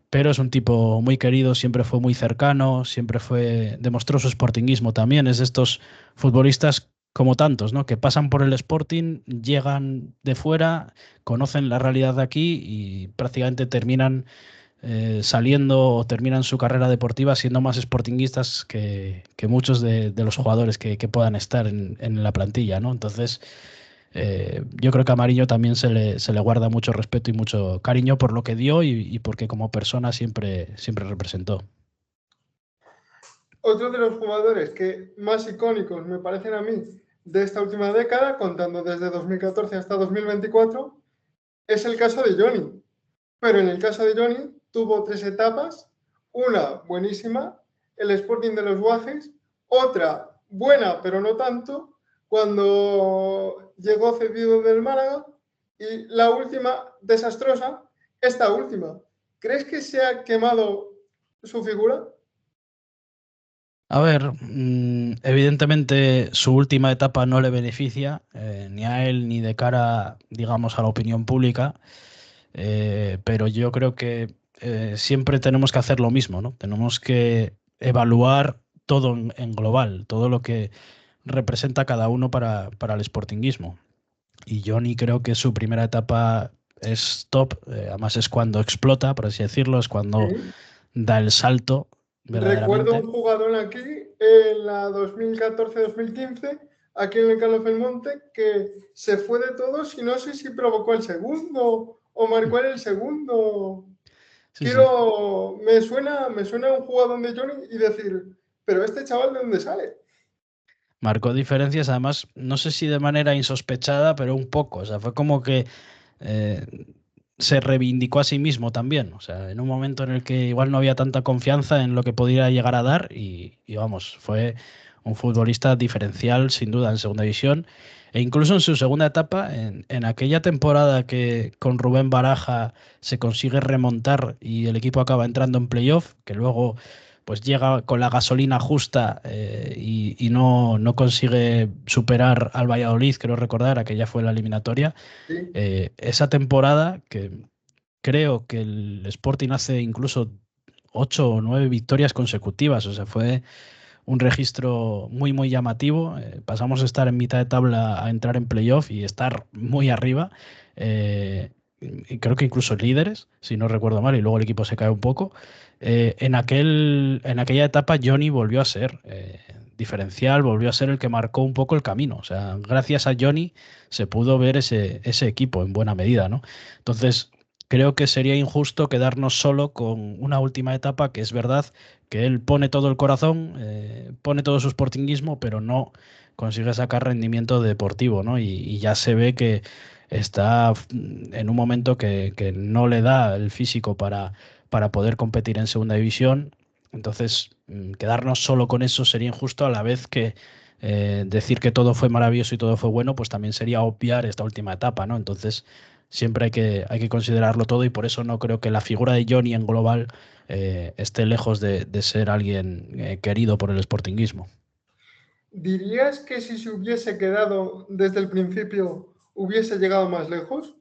Speaker 2: Pero es un tipo muy querido, siempre fue muy cercano, siempre fue, demostró su sportinguismo también. Es de estos futbolistas como tantos, ¿no? Que pasan por el Sporting, llegan de fuera, conocen la realidad de aquí y prácticamente terminan saliendo o terminan su carrera deportiva siendo más sportinguistas que muchos de los jugadores que puedan estar en la plantilla, ¿no? Entonces, yo creo que a Mariño también se le guarda mucho respeto y mucho cariño por lo que dio y porque como persona siempre representó.
Speaker 1: Otro de los jugadores que más icónicos me parecen a mí de esta última década, contando desde 2014 hasta 2024, es el caso de Johnny. Pero en el caso de Johnny tuvo tres etapas, una buenísima, el Sporting de los Guajes, otra buena pero no tanto, cuando llegó cedido del Málaga, y la última desastrosa, esta última. ¿Crees que se ha quemado su figura?
Speaker 2: A ver, evidentemente su última etapa no le beneficia ni a él ni de cara, digamos, a la opinión pública, pero yo creo que siempre tenemos que hacer lo mismo, ¿no? Tenemos que evaluar todo en global, todo lo que representa cada uno para el sportinguismo. Y Johnny creo que su primera etapa es top, además es cuando explota, por así decirlo, es cuando
Speaker 1: Sí.
Speaker 2: da el salto
Speaker 1: Recuerdo
Speaker 2: verdaderamente.
Speaker 1: un jugador aquí en la 2014-2015, aquí en el Carlos Belmonte, que se fue de todos y no sé si provocó el segundo o marcó en el segundo.
Speaker 2: Sí, sí.
Speaker 1: Me suena un jugador de Johnny y decir, pero este chaval, ¿de dónde sale?
Speaker 2: Marcó diferencias, además, no sé si de manera insospechada, pero un poco. O sea, fue como que eh, se reivindicó a sí mismo también. O sea, en un momento en el que igual no había tanta confianza en lo que podía llegar a dar y vamos, fue un futbolista diferencial sin duda en segunda división. E incluso en su segunda etapa, en aquella temporada que con Rubén Baraja se consigue remontar y el equipo acaba entrando en playoff, que luego pues llega con la gasolina justa y no consigue superar al Valladolid, creo recordar, aquella fue la eliminatoria.
Speaker 1: Sí,
Speaker 2: Esa temporada que creo que el Sporting hace incluso 8 o 9 victorias consecutivas, o sea, fue un registro muy llamativo. Pasamos a estar en mitad de tabla a entrar en playoff y estar muy arriba. eh, y creo que incluso líderes, si no recuerdo mal, y luego el equipo se cae un poco. En aquella etapa Johnny volvió a ser diferencial, volvió a ser el que marcó un poco el camino. O sea, gracias a Johnny se pudo ver ese equipo en buena medida, ¿no? Entonces, creo que sería injusto quedarnos solo con una última etapa que es verdad que él pone todo el corazón, pone todo su sportinguismo, pero no consigue sacar rendimiento deportivo, ¿no? Y ya se ve que está en un momento que no le da el físico para poder competir en segunda división. Entonces, quedarnos solo con eso sería injusto, a la vez que decir que todo fue maravilloso y todo fue bueno, pues también sería obviar esta última etapa, ¿no? Entonces, siempre hay que considerarlo todo y por eso no creo que la figura de Johnny en global esté lejos de ser alguien querido por el sportinguismo.
Speaker 1: ¿dirías que si se hubiese quedado desde el principio hubiese llegado más lejos?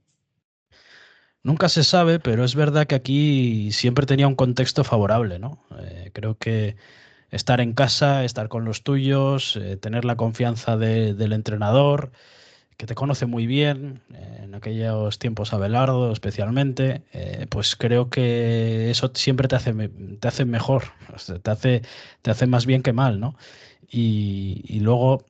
Speaker 2: Nunca se sabe, pero es verdad que aquí siempre tenía un contexto favorable, ¿no? Creo que estar en casa, estar con los tuyos, tener la confianza del entrenador, que te conoce muy bien, en aquellos tiempos Abelardo especialmente, pues creo que eso siempre te hace mejor, o sea, te hace más bien que mal, ¿no? Y luego,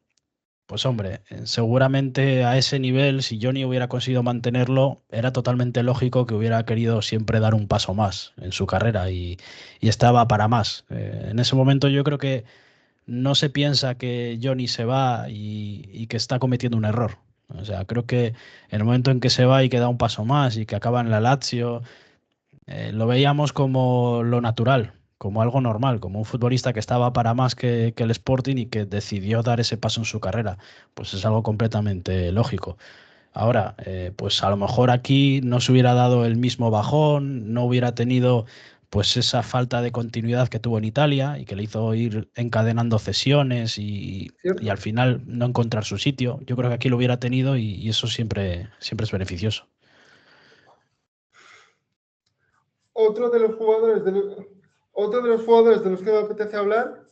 Speaker 2: pues hombre, seguramente a ese nivel, si Johnny hubiera conseguido mantenerlo, era totalmente lógico que hubiera querido siempre dar un paso más en su carrera y estaba para más. En ese momento yo creo que no se piensa que Johnny se va y que está cometiendo un error. O sea, creo que en el momento en que se va y que da un paso más y que acaba en la Lazio, lo veíamos como lo natural, como algo normal, como un futbolista que estaba para más que el Sporting y que decidió dar ese paso en su carrera. Pues es algo completamente lógico. Ahora, pues a lo mejor aquí no se hubiera dado el mismo bajón, no hubiera tenido pues esa falta de continuidad que tuvo en Italia y que le hizo ir encadenando cesiones y al
Speaker 1: ¿Cierto?
Speaker 2: final no encontrar su sitio. Yo creo que aquí lo hubiera tenido y eso siempre es beneficioso.
Speaker 1: Otro de los jugadores otro de los jugadores de los que me apetece hablar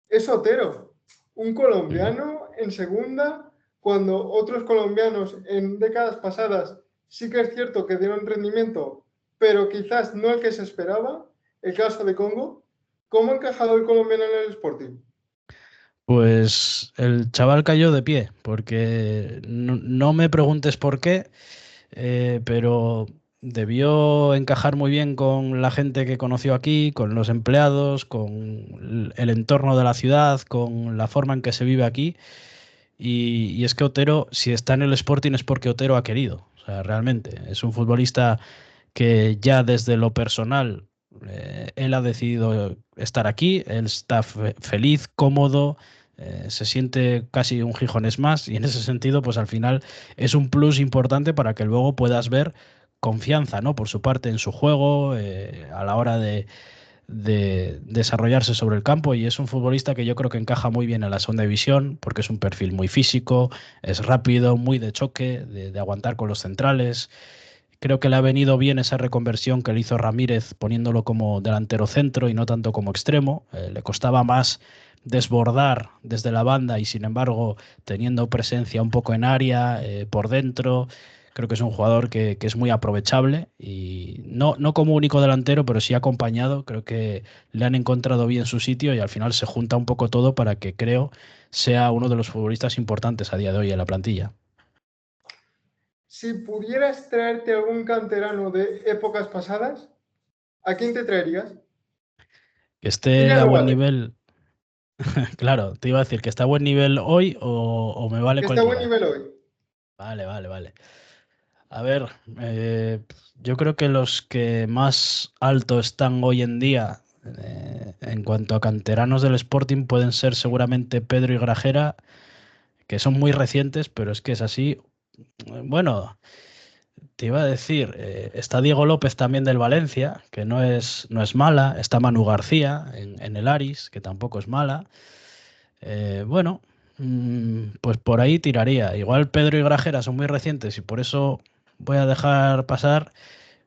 Speaker 1: es Otero, un
Speaker 2: Ujú.
Speaker 1: colombiano en segunda, cuando otros colombianos en décadas pasadas sí que es cierto que dieron rendimiento, pero quizás no el que se esperaba, el caso de Congo. ¿Cómo ha encajado el colombiano en el Sporting?
Speaker 2: Pues el chaval cayó de pie, porque no me preguntes por qué, pero debió encajar muy bien con la gente que conoció aquí, con los empleados, con el entorno de la ciudad, con la forma en que se vive aquí. Y es que Otero, si está en el Sporting es porque Otero ha querido. O sea, realmente es un futbolista que ya desde lo personal él ha decidido estar aquí, él está feliz, cómodo, se siente casi un Gijones más y en ese sentido pues al final es un plus importante para que luego puedas ver confianza, ¿no? Por su parte en su juego, a la hora de desarrollarse sobre el campo y es un futbolista que yo creo que encaja muy bien en la segunda división porque es un perfil muy físico, es rápido, muy de choque, de aguantar con los centrales. Creo que le ha venido bien esa reconversión que le hizo Ramírez poniéndolo como delantero centro y no tanto como extremo. Le costaba más desbordar desde la banda y sin embargo teniendo presencia un poco en área, por dentro. Creo que es un jugador que es muy aprovechable y no como único delantero, pero sí acompañado. Creo que le han encontrado bien su sitio y al final se junta un poco todo para que creo sea uno de los futbolistas importantes a día de hoy en la plantilla.
Speaker 1: Si pudieras traerte algún canterano de épocas pasadas, ¿a quién te traerías?
Speaker 2: Que
Speaker 1: Y
Speaker 2: esté
Speaker 1: ya
Speaker 2: a
Speaker 1: no
Speaker 2: buen
Speaker 1: vale.
Speaker 2: nivel. Claro, te iba a decir que está a buen nivel hoy o me vale
Speaker 1: Que está a buen
Speaker 2: cualquiera.
Speaker 1: nivel hoy.
Speaker 2: Vale, vale, vale. A ver, yo creo que los que más alto están hoy en día en cuanto a canteranos del Sporting pueden ser seguramente Pedro y Grajera, que son muy recientes, pero es que es así. Bueno, te iba a decir, está Diego López también del Valencia, que no es mala. Está Manu García en el Aris, que tampoco es mala. Bueno, pues por ahí tiraría. Igual Pedro y Grajera son muy recientes y por eso voy a dejar pasar.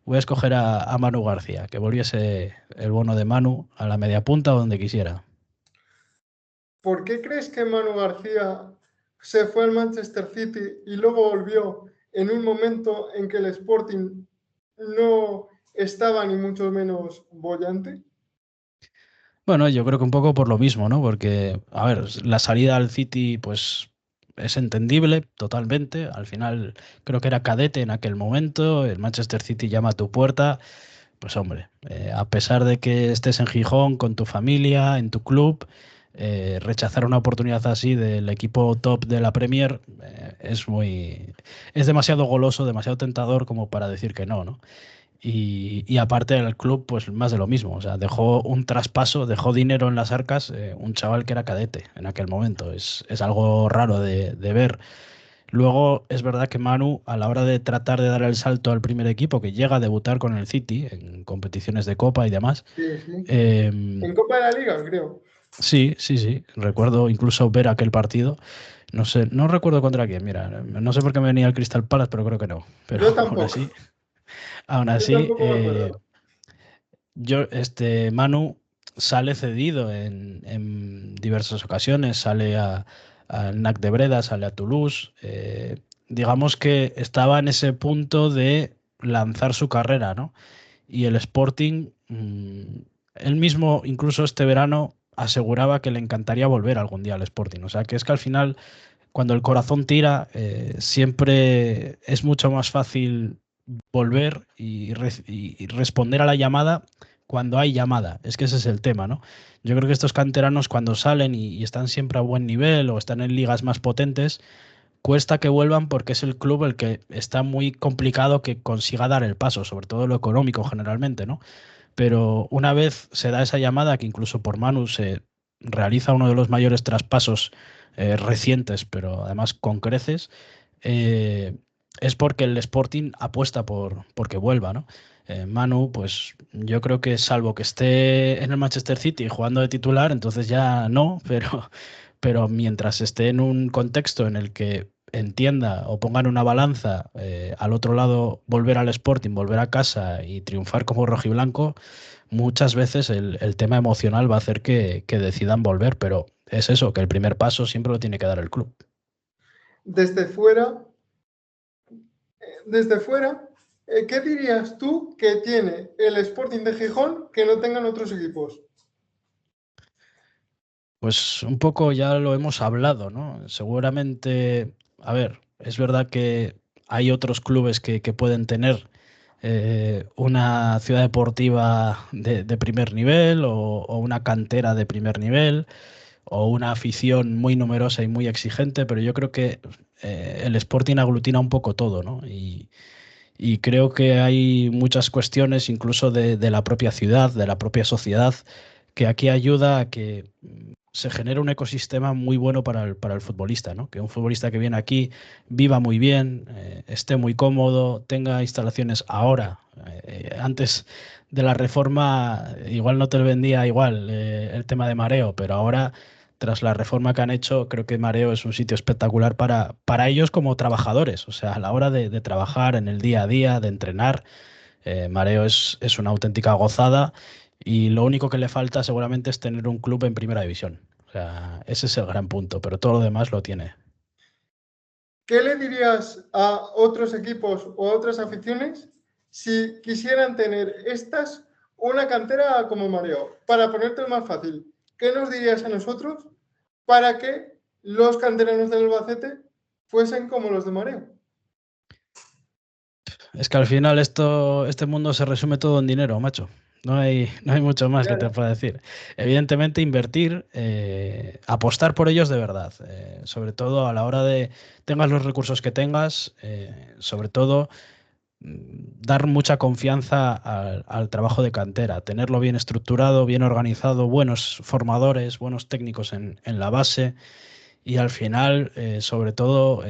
Speaker 2: Voy a escoger a Manu García, que volviese el bono de Manu a la media punta o donde quisiera.
Speaker 1: ¿Por qué crees que Manu García se fue al Manchester City y luego volvió en un momento en que el Sporting no estaba ni mucho menos bollante?
Speaker 2: Bueno, yo creo que un poco por lo mismo, ¿no? Porque, a ver, la salida al City, pues es entendible totalmente. Al final creo que era cadete en aquel momento. El Manchester City llama a tu puerta. Pues hombre, a pesar de que estés en Gijón con tu familia, en tu club, rechazar una oportunidad así del equipo top de la Premier es demasiado goloso, demasiado tentador como para decir que no, ¿no? Y aparte el club, pues más de lo mismo. O sea, dejó un traspaso, dejó dinero en las arcas, un chaval que era cadete en aquel momento. Es algo raro de ver. Luego es verdad que Manu, a la hora de tratar de dar el salto al primer equipo, que llega a debutar con el City en competiciones de Copa y demás,
Speaker 1: Sí, sí.
Speaker 2: eh,
Speaker 1: En Copa de la Liga, creo.
Speaker 2: sí, sí, sí. Recuerdo incluso ver aquel partido. No sé, no recuerdo contra quién, mira, no sé por qué me venía el Crystal Palace, pero creo que no. Pero
Speaker 1: Yo
Speaker 2: aún
Speaker 1: tampoco.
Speaker 2: así, aún
Speaker 1: Yo
Speaker 2: así,
Speaker 1: tampoco me acuerdo.
Speaker 2: Manu sale cedido en diversas ocasiones, sale al NAC de Breda, sale a Toulouse. Digamos que estaba en ese punto de lanzar su carrera, ¿no? Y el Sporting, él mismo, incluso este verano, aseguraba que le encantaría volver algún día al Sporting. O sea, que es que al final, cuando el corazón tira, siempre es mucho más fácil volver y responder a la llamada cuando hay llamada. Es que ese es el tema, ¿no? Yo creo que estos canteranos cuando salen y están siempre a buen nivel o están en ligas más potentes, cuesta que vuelvan porque es el club el que está muy complicado que consiga dar el paso, sobre todo lo económico generalmente, ¿no? Pero una vez se da esa llamada, que incluso por Manu se realiza uno de los mayores traspasos recientes, pero además con creces, eh, es porque el Sporting apuesta porque vuelva, ¿no? Manu, pues yo creo que salvo que esté en el Manchester City jugando de titular, entonces ya no, pero mientras esté en un contexto en el que entienda o pongan una balanza al otro lado, volver al Sporting, volver a casa y triunfar como rojiblanco, muchas veces el tema emocional va a hacer que decidan volver, pero es eso, que el primer paso siempre lo tiene que dar el club.
Speaker 1: Desde fuera, desde fuera, ¿qué dirías tú que tiene el Sporting de Gijón que no tengan otros equipos?
Speaker 2: Pues un poco ya lo hemos hablado, ¿no? Seguramente, a ver, es verdad que hay otros clubes que pueden tener una ciudad deportiva de primer nivel o una cantera de primer nivel o una afición muy numerosa y muy exigente, pero yo creo que el Sporting aglutina un poco todo, ¿no? Y creo que hay muchas cuestiones, incluso de la propia ciudad, de la propia sociedad, que aquí ayuda a que se genere un ecosistema muy bueno para el futbolista, ¿no? Que un futbolista que viene aquí viva muy bien, esté muy cómodo, tenga instalaciones ahora. Antes de la reforma, igual no te lo vendía igual el tema de mareo, pero ahora tras la reforma que han hecho, creo que Mareo es un sitio espectacular para ellos como trabajadores. O sea, a la hora de trabajar en el día a día, de entrenar, Mareo es una auténtica gozada y lo único que le falta seguramente es tener un club en primera división. O sea, ese es el gran punto, pero todo lo demás lo tiene.
Speaker 1: ¿Qué le dirías a otros equipos o a otras aficiones si quisieran tener estas una cantera como Mareo? Para ponértelo más fácil, ¿qué nos dirías a nosotros para que los canteranos del Albacete fuesen como los de Mareo?
Speaker 2: Es que al final este mundo se resume todo en dinero, macho. No hay mucho más que
Speaker 1: Ya,
Speaker 2: te
Speaker 1: ya.
Speaker 2: pueda decir. Evidentemente, invertir, apostar por ellos de verdad, sobre todo a la hora de tengas los recursos que tengas, sobre todo dar mucha confianza al trabajo de cantera, tenerlo bien estructurado, bien organizado, buenos formadores, buenos técnicos en la base y al final, sobre todo,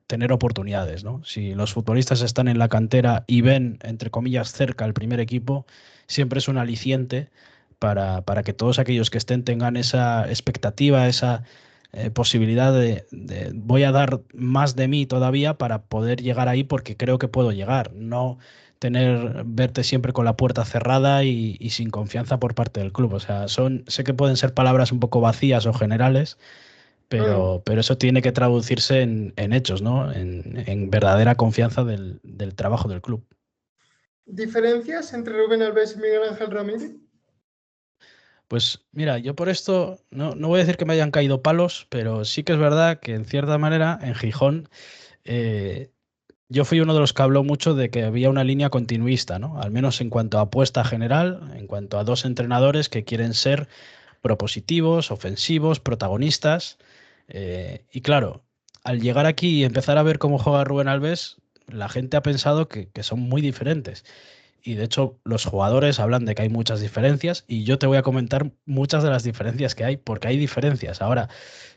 Speaker 2: tener oportunidades, ¿no? Si los futbolistas están en la cantera y ven, entre comillas, cerca el primer equipo, siempre es un aliciente para que todos aquellos que estén tengan esa expectativa, esa posibilidad de voy a dar más de mí todavía para poder llegar ahí porque creo que puedo llegar, no verte siempre con la puerta cerrada y sin confianza por parte del club. O sea, sé que pueden ser palabras un poco vacías o generales,
Speaker 1: No, no.
Speaker 2: pero eso tiene que traducirse en hechos, ¿no? En verdadera confianza del trabajo del club.
Speaker 1: ¿Diferencias entre Rubén Alves y Miguel Ángel Ramírez?
Speaker 2: Pues mira, yo por esto no voy a decir que me hayan caído palos, pero sí que es verdad que en cierta manera en Gijón eh, yo fui uno de los que habló mucho de que había una línea continuista, ¿no? Al menos en cuanto a apuesta general, en cuanto a dos entrenadores que quieren ser propositivos, ofensivos, protagonistas. Y claro, al llegar aquí y empezar a ver cómo juega Rubén Alves, la gente ha pensado que son muy diferentes. Y de hecho, los jugadores hablan de que hay muchas diferencias y yo te voy a comentar muchas de las diferencias que hay, porque hay diferencias. Ahora,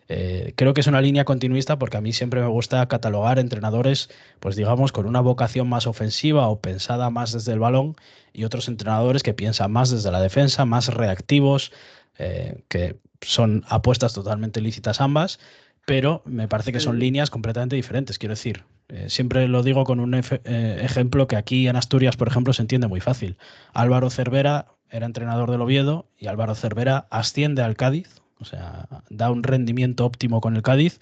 Speaker 2: creo que es una línea continuista porque a mí siempre me gusta catalogar entrenadores, pues digamos, con una vocación más ofensiva o pensada más desde el balón y otros entrenadores que piensan más desde la defensa, más reactivos, que son apuestas totalmente lícitas ambas, pero me parece que son
Speaker 1: Sí.
Speaker 2: líneas completamente diferentes. Quiero decir, siempre lo digo con un ejemplo que aquí en Asturias, por ejemplo, se entiende muy fácil. Álvaro Cervera era entrenador del Oviedo y Álvaro Cervera asciende al Cádiz, o sea, da un rendimiento óptimo con el Cádiz,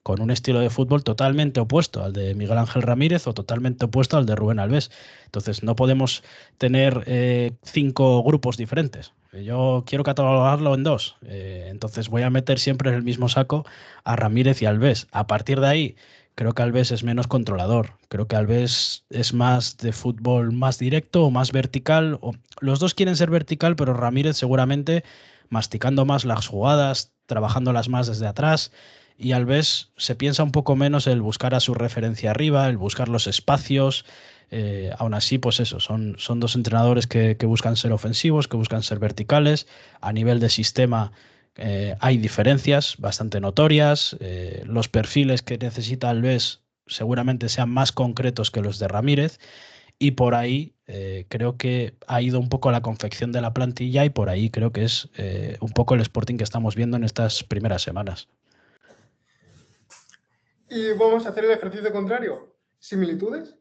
Speaker 2: con un estilo de fútbol totalmente opuesto al de Miguel Ángel Ramírez o totalmente opuesto al de Rubén Alves. Entonces, no podemos tener cinco grupos diferentes. Yo quiero catalogarlo en dos. Entonces, voy a meter siempre en el mismo saco a Ramírez y Alves. A partir de ahí, creo que Alves es menos controlador. Creo que Alves es más de fútbol más directo o más vertical. Los dos quieren ser vertical, pero Ramírez seguramente masticando más las jugadas, trabajándolas más desde atrás. Y Alves se piensa un poco menos el buscar a su referencia arriba, el buscar los espacios. Aún así, pues eso, son dos entrenadores que buscan ser ofensivos, que buscan ser verticales. A nivel de sistema hay diferencias bastante notorias. Los perfiles que necesita Alves seguramente sean más concretos que los de Ramírez. Y por ahí creo que ha ido un poco la confección de la plantilla y por ahí creo que es un poco el Sporting que estamos viendo en estas primeras semanas.
Speaker 1: Y vamos a hacer el ejercicio contrario. ¿Similitudes?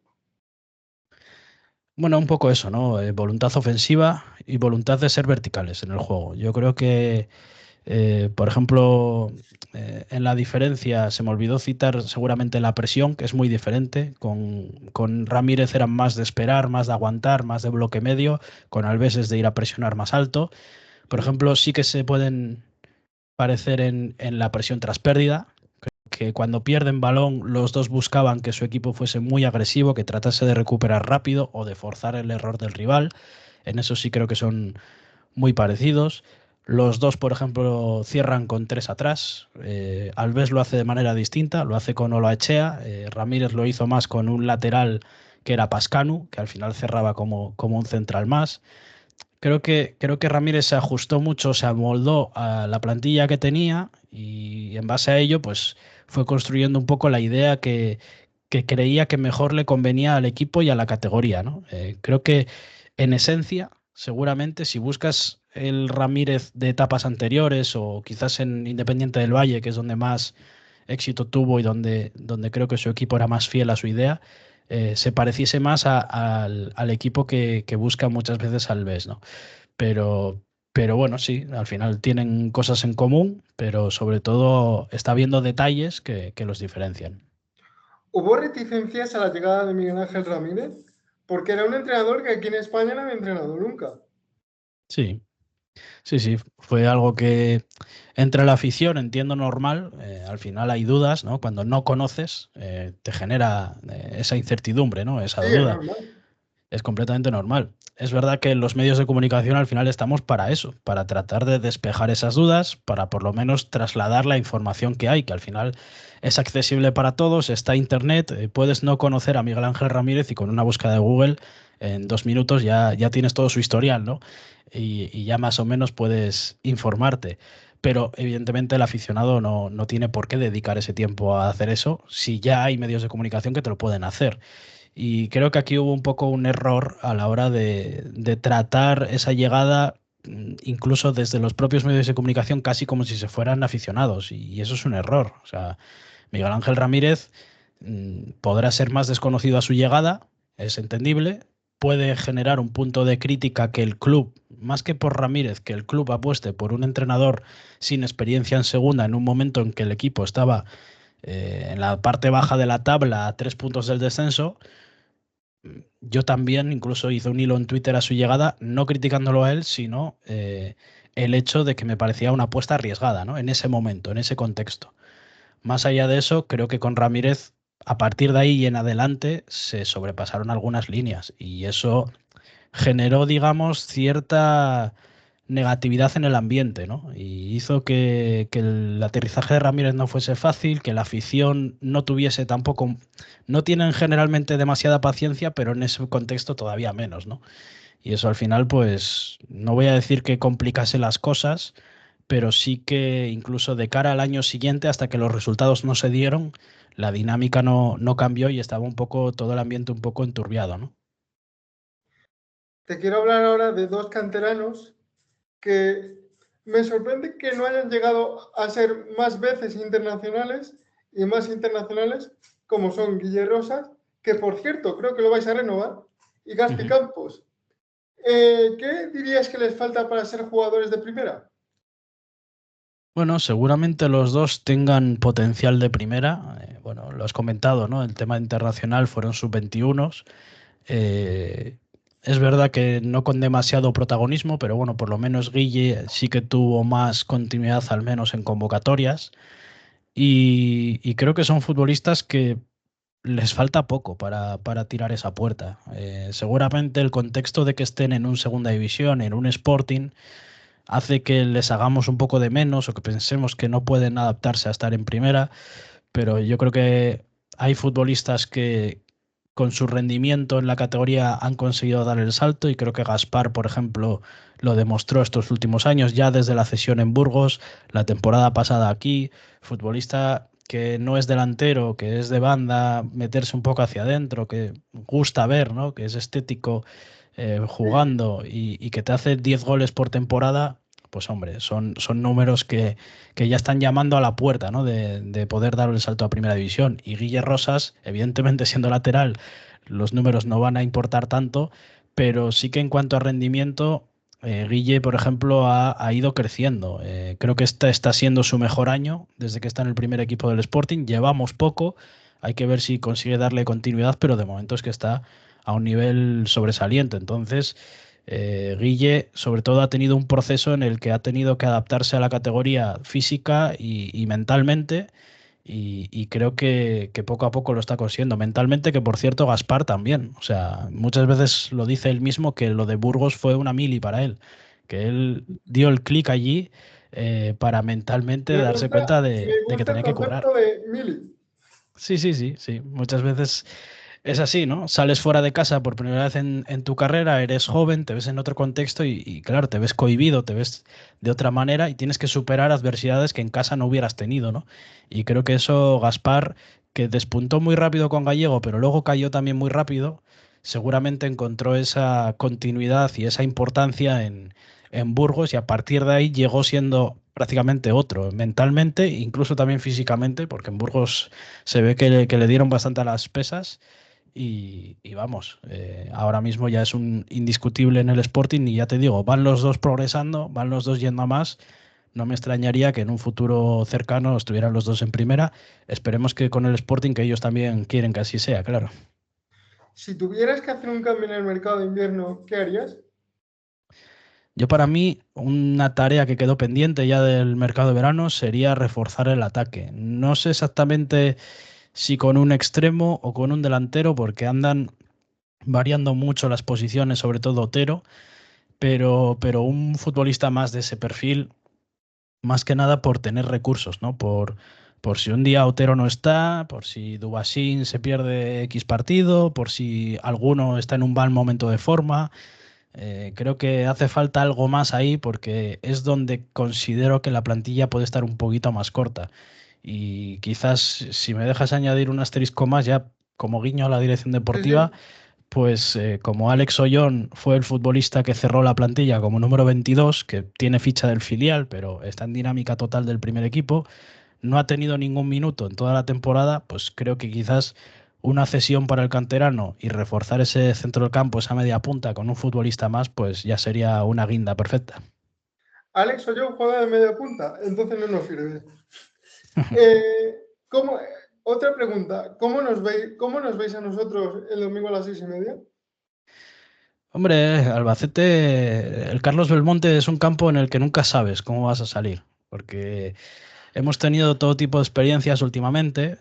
Speaker 2: Bueno, un poco eso, ¿no? Voluntad ofensiva y voluntad de ser verticales en el juego. Yo creo que, por ejemplo, en la diferencia se me olvidó citar seguramente la presión, que es muy diferente. Con Ramírez eran más de esperar, más de aguantar, más de bloque medio. Con Alves es de ir a presionar más alto. Por
Speaker 1: Sí.
Speaker 2: ejemplo, sí que se pueden parecer en la presión tras pérdida, que cuando pierden balón los dos buscaban que su equipo fuese muy agresivo, que tratase de recuperar rápido o de forzar el error del rival. En eso sí creo que son muy parecidos. Los dos, por ejemplo, cierran con tres atrás. Alves lo hace de manera distinta, lo hace con Olaechea. Ramírez lo hizo más con un lateral que era Pascanu, que al final cerraba como un central más. Creo que Ramírez se ajustó mucho, se amoldó a la plantilla que tenía y en base a ello, pues fue construyendo un poco la idea que creía que mejor le convenía al equipo y a la categoría, ¿no? Creo que en esencia, seguramente, si buscas el Ramírez de etapas anteriores o quizás en Independiente del Valle, que es donde más éxito tuvo y donde creo que su equipo era más fiel a su idea, se pareciese más al equipo que busca muchas veces Alves, ¿no? Pero, pero bueno, sí, al final tienen cosas en común, pero sobre todo está viendo detalles que los diferencian.
Speaker 1: ¿Hubo reticencias a la llegada de Miguel Ángel Ramírez? Porque era un entrenador que aquí en España no había entrenado nunca.
Speaker 2: Sí, sí, sí, fue algo que entre la afición entiendo normal, al final hay dudas, ¿no? Cuando no conoces, te genera esa incertidumbre, ¿no? Esa
Speaker 1: Sí, es
Speaker 2: duda.
Speaker 1: normal.
Speaker 2: Es completamente normal. Es verdad que los medios de comunicación al final estamos para eso, para tratar de despejar esas dudas, para por lo menos trasladar la información que hay, que al final es accesible para todos, está Internet, puedes no conocer a Miguel Ángel Ramírez y con una búsqueda de Google en 2 minutos ya tienes todo su historial, ¿no? Y ya más o menos puedes informarte. Pero evidentemente el aficionado no tiene por qué dedicar ese tiempo a hacer eso si ya hay medios de comunicación que te lo pueden hacer. Y creo que aquí hubo un poco un error a la hora de tratar esa llegada, incluso desde los propios medios de comunicación, casi como si se fueran aficionados. Y eso es un error. O sea, Miguel Ángel Ramírez podrá ser más desconocido a su llegada, es entendible. Puede generar un punto de crítica que el club, más que por Ramírez, que el club apueste por un entrenador sin experiencia en segunda en un momento en que el equipo estaba en la parte baja de la tabla a 3 puntos del descenso. Yo también incluso hice un hilo en Twitter a su llegada, no criticándolo a él, sino el hecho de que me parecía una apuesta arriesgada, ¿no? En ese momento, en ese contexto. Más allá de eso, creo que con Ramírez, a partir de ahí y en adelante, se sobrepasaron algunas líneas y eso generó, digamos, cierta negatividad en el ambiente, ¿no? Y hizo que el aterrizaje de Ramírez no fuese fácil, que la afición no tuviese tampoco, no tienen generalmente demasiada paciencia, pero en ese contexto todavía menos, ¿no? Y eso al final, pues, no voy a decir que complicase las cosas, pero sí que incluso de cara al año siguiente, hasta que los resultados no se dieron, la dinámica no cambió y estaba un poco, todo el ambiente un poco enturbiado, ¿no?
Speaker 1: Te quiero hablar ahora de dos canteranos que me sorprende que no hayan llegado a ser más veces internacionales y más internacionales, como son Guille Rosas, que por cierto creo que lo vais a renovar, y Gaspi
Speaker 2: Ujú.
Speaker 1: Campos. ¿Qué dirías que les falta para ser jugadores de primera?
Speaker 2: Bueno, seguramente los dos tengan potencial de primera. Bueno, lo has comentado, ¿no? El tema internacional fueron sub-21. Eh, es verdad que no con demasiado protagonismo, pero bueno, por lo menos Guille sí que tuvo más continuidad, al menos en convocatorias. Y creo que son futbolistas que les falta poco para tirar esa puerta. Seguramente el contexto de que estén en un segunda división, en un Sporting, hace que les hagamos un poco de menos o que pensemos que no pueden adaptarse a estar en primera, pero yo creo que hay futbolistas que con su rendimiento en la categoría han conseguido dar el salto y creo que Gaspar, por ejemplo, lo demostró estos últimos años, ya desde la cesión en Burgos, la temporada pasada aquí, futbolista que no es delantero, que es de banda, meterse un poco hacia adentro, que gusta ver, ¿no? Que es estético
Speaker 1: Sí,
Speaker 2: jugando y que te hace 10 goles por temporada, pues hombre, son números que ya están llamando a la puerta, ¿no? De poder dar el salto a primera división. Y Guille Rosas, evidentemente siendo lateral, los números no van a importar tanto, pero sí que en cuanto a rendimiento, Guille, por ejemplo, ha ido creciendo. Creo que este está siendo su mejor año desde que está en el primer equipo del Sporting. Llevamos poco, hay que ver si consigue darle continuidad, pero de momento es que está a un nivel sobresaliente. Entonces, Guille, sobre todo, ha tenido un proceso en el que ha tenido que adaptarse a la categoría física y mentalmente, y creo que poco a poco lo está consiguiendo. Mentalmente, que por cierto, Gaspar también. O sea, muchas veces lo dice él mismo que lo de Burgos fue una mili para él, que él dio el clic allí para mentalmente darse cuenta
Speaker 1: me
Speaker 2: de que
Speaker 1: gusta el
Speaker 2: tenía que cobrar.
Speaker 1: concepto de Mili.
Speaker 2: Sí, sí, sí, sí. Muchas veces es así, ¿no? Sales fuera de casa por primera vez en tu carrera, eres joven, te ves en otro contexto y, claro, te ves cohibido, te ves de otra manera y tienes que superar adversidades que en casa no hubieras tenido, ¿no? Y creo que eso Gaspar, que despuntó muy rápido con Gallego, pero luego cayó también muy rápido, seguramente encontró esa continuidad y esa importancia en Burgos y a partir de ahí llegó siendo prácticamente otro, mentalmente, incluso también físicamente, porque en Burgos se ve que le dieron bastante a las pesas y vamos, ahora mismo ya es un indiscutible en el Sporting y ya te digo, van los dos progresando, van los dos yendo a más. No me extrañaría que en un futuro cercano estuvieran los dos en primera. Esperemos que con el Sporting, que ellos también quieren que así sea, claro.
Speaker 1: Si tuvieras que hacer un cambio en el mercado de invierno, ¿qué harías?
Speaker 2: Yo para mí, una tarea que quedó pendiente ya del mercado de verano sería reforzar el ataque. No sé exactamente si con un extremo o con un delantero, porque andan variando mucho las posiciones, sobre todo Otero, pero un futbolista más de ese perfil, más que nada por tener recursos, ¿no? Por si un día Otero no está, por si Dubasín se pierde X partido, por si alguno está en un mal momento de forma. Creo que hace falta algo más ahí porque es donde considero que la plantilla puede estar un poquito más corta. Y quizás si me dejas añadir un asterisco más, ya como guiño a la dirección
Speaker 1: Sí,
Speaker 2: deportiva,
Speaker 1: sí.
Speaker 2: pues como Alex Ollón fue el futbolista que cerró la plantilla como número 22, que tiene ficha del filial, pero está en dinámica total del primer equipo, no ha tenido ningún minuto en toda la temporada, pues creo que quizás una cesión para el canterano y reforzar ese centro del campo, esa media punta con un futbolista más, pues ya sería una guinda perfecta.
Speaker 1: Alex o yo juega de media punta, entonces no nos sirve. Eh, ¿cómo- otra pregunta, cómo nos veis a nosotros el domingo a las 6:30?
Speaker 2: Hombre, Albacete, el Carlos Belmonte es un campo en el que nunca sabes cómo vas a salir, porque hemos tenido todo tipo de experiencias últimamente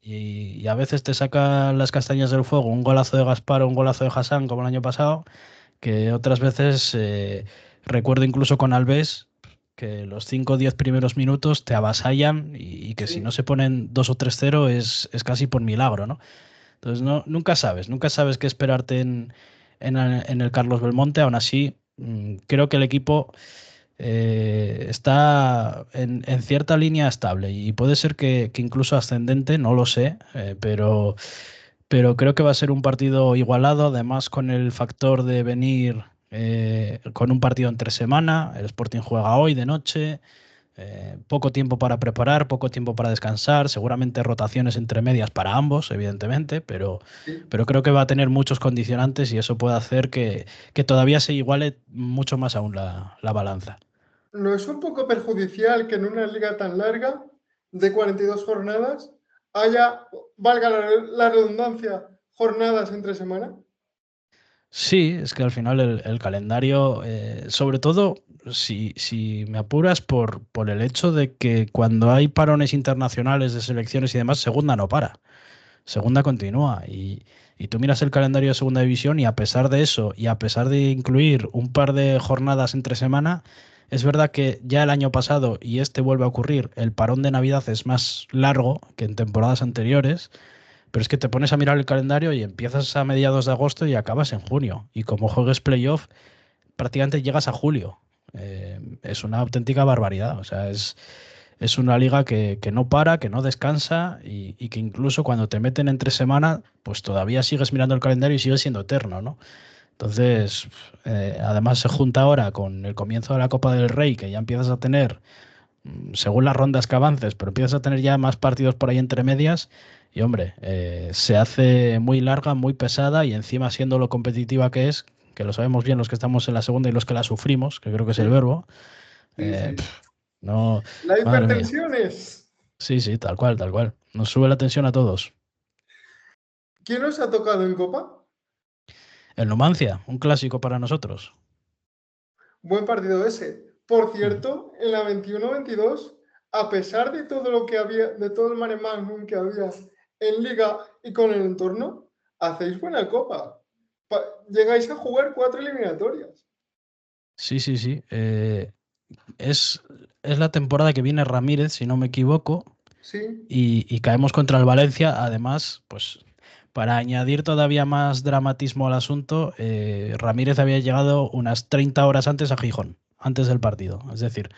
Speaker 2: y a veces te saca las castañas del fuego un golazo de Gaspar o un golazo de Hassan como el año pasado, que otras veces recuerdo incluso con Alves que los 5 o 10 primeros minutos te avasallan y que si no
Speaker 1: Sí.
Speaker 2: se ponen 2 o 3-0 es casi por milagro, ¿no? Entonces no, nunca sabes qué esperarte en el Carlos Belmonte. Aún así, creo que el equipo está en cierta línea estable y puede ser que incluso ascendente, no lo sé, pero creo que va a ser un partido igualado, además con el factor de venir con un partido entre semana, el Sporting juega hoy de noche, poco tiempo para preparar, poco tiempo para descansar, seguramente rotaciones entre medias para ambos, evidentemente,
Speaker 1: Sí.
Speaker 2: pero creo que va a tener muchos condicionantes y eso puede hacer que todavía se iguale mucho más aún la balanza.
Speaker 1: ¿No es un poco perjudicial que en una liga tan larga, de 42 jornadas, haya, valga la redundancia, jornadas entre semana?
Speaker 2: Sí, es que al final el calendario, sobre todo si me apuras por el hecho de que cuando hay parones internacionales de selecciones y demás, segunda no para. Segunda continúa y tú miras el calendario de Segunda División y a pesar de eso y a pesar de incluir un par de jornadas entre semana, es verdad que ya el año pasado y este vuelve a ocurrir, el parón de Navidad es más largo que en temporadas anteriores, pero es que te pones a mirar el calendario y empiezas a mediados de agosto y acabas en junio y como juegues playoff prácticamente llegas a julio. Es una auténtica barbaridad, o sea, es una liga que no para, que no descansa y que incluso cuando te meten entre semana, pues todavía sigues mirando el calendario y sigue siendo eterno, ¿no? Entonces, además se junta ahora con el comienzo de la Copa del Rey, que ya empiezas a tener, según las rondas que avances, pero empiezas a tener ya más partidos por ahí entre medias. Y hombre, se hace muy larga, muy pesada y encima siendo lo competitiva que lo sabemos bien los que estamos en la segunda y los que la sufrimos, que creo que es el
Speaker 1: Sí,
Speaker 2: verbo,
Speaker 1: sí,
Speaker 2: eh,
Speaker 1: sí.
Speaker 2: no,
Speaker 1: La
Speaker 2: madre mía.
Speaker 1: hipertensión es.
Speaker 2: Sí, sí, tal cual, tal cual. Nos sube la tensión a todos.
Speaker 1: ¿Quién os ha tocado en Copa?
Speaker 2: El Numancia, un clásico para nosotros.
Speaker 1: Buen partido ese. Por
Speaker 2: Mm.
Speaker 1: cierto, en la 21-22, a pesar de todo lo que había, de todo el mare magnum que había en Liga y con el entorno, hacéis buena Copa. Llegáis a jugar 4 eliminatorias.
Speaker 2: Sí, sí, sí. Es, es la temporada que viene Ramírez, si no me equivoco,
Speaker 1: Sí,
Speaker 2: y caemos contra el Valencia. Además, pues para añadir todavía más dramatismo al asunto, Ramírez había llegado unas 30 horas antes a Gijón, antes del partido. Es decir,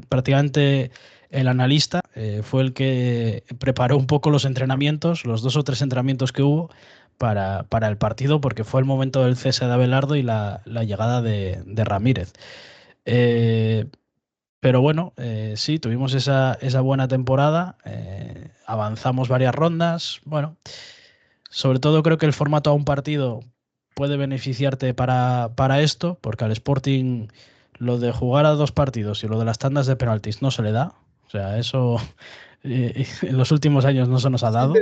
Speaker 2: prácticamente el analista fue el que preparó un poco los entrenamientos, los 2 o 3 entrenamientos que hubo para el partido, porque fue el momento del cese de Abelardo y la llegada de Ramírez. Eh, pero bueno, sí, tuvimos esa buena temporada, avanzamos varias rondas. Bueno, sobre todo creo que el formato a un partido puede beneficiarte para esto, porque al Sporting lo de jugar a 2 partidos y lo de las tandas de penaltis no se le da. O sea, eso en los últimos años no se nos ha
Speaker 1: si te,
Speaker 2: dado.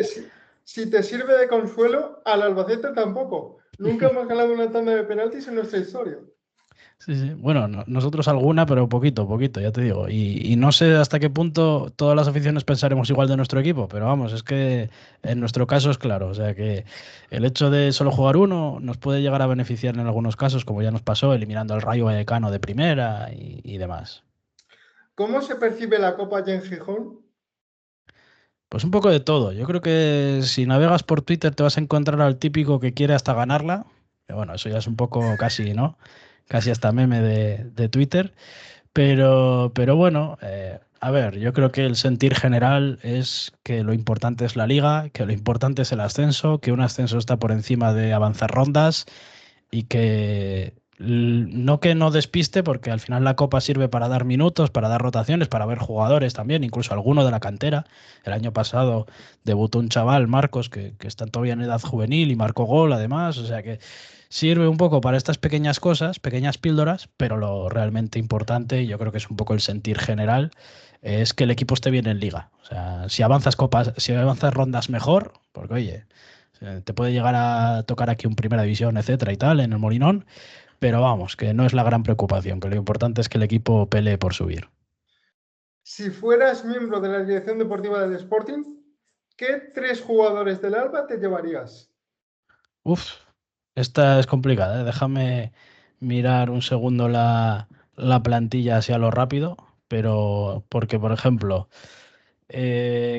Speaker 1: si te sirve de consuelo, al Albacete tampoco. Nunca hemos ganado una tanda de penaltis en nuestra historia.
Speaker 2: Sí, sí. Bueno, nosotros alguna, pero poquito, poquito, ya te digo. Y no sé hasta qué punto todas las aficiones pensaremos igual de nuestro equipo, pero vamos, es que en nuestro caso es claro. O sea que el hecho de solo jugar uno nos puede llegar a beneficiar en algunos casos, como ya nos pasó, eliminando al Rayo Vallecano de primera y demás.
Speaker 1: ¿Cómo se percibe la Copa allá en Gijón?
Speaker 2: Pues un poco de todo. Yo creo que si navegas por Twitter te vas a encontrar al típico que quiere hasta ganarla. Que bueno, eso ya es un poco casi, ¿no? Casi hasta meme de Twitter. Pero bueno, a ver, yo creo que el sentir general es que lo importante es la liga, que lo importante es el ascenso, que un ascenso está por encima de avanzar rondas y no que no despiste, porque al final la copa sirve para dar minutos, para dar rotaciones, para ver jugadores también, incluso alguno de la cantera. El año pasado debutó un chaval, Marcos, que está todavía en edad juvenil y marcó gol además, o sea que sirve un poco para estas pequeñas cosas, pequeñas píldoras, pero lo realmente importante, y yo creo que es un poco el sentir general, es que el equipo esté bien en liga. O sea, si avanzas copas, si avanzas rondas mejor, porque oye, te puede llegar a tocar aquí un Primera División, etcétera y tal, en el Molinón, pero vamos, que no es la gran preocupación, que lo importante es que el equipo pelee por subir.
Speaker 1: Si fueras miembro de la dirección deportiva del Sporting, ¿qué tres jugadores del Alba te llevarías?
Speaker 2: Uf, esta es complicada, ¿eh? Déjame mirar un segundo la plantilla así a lo rápido, pero porque, por ejemplo,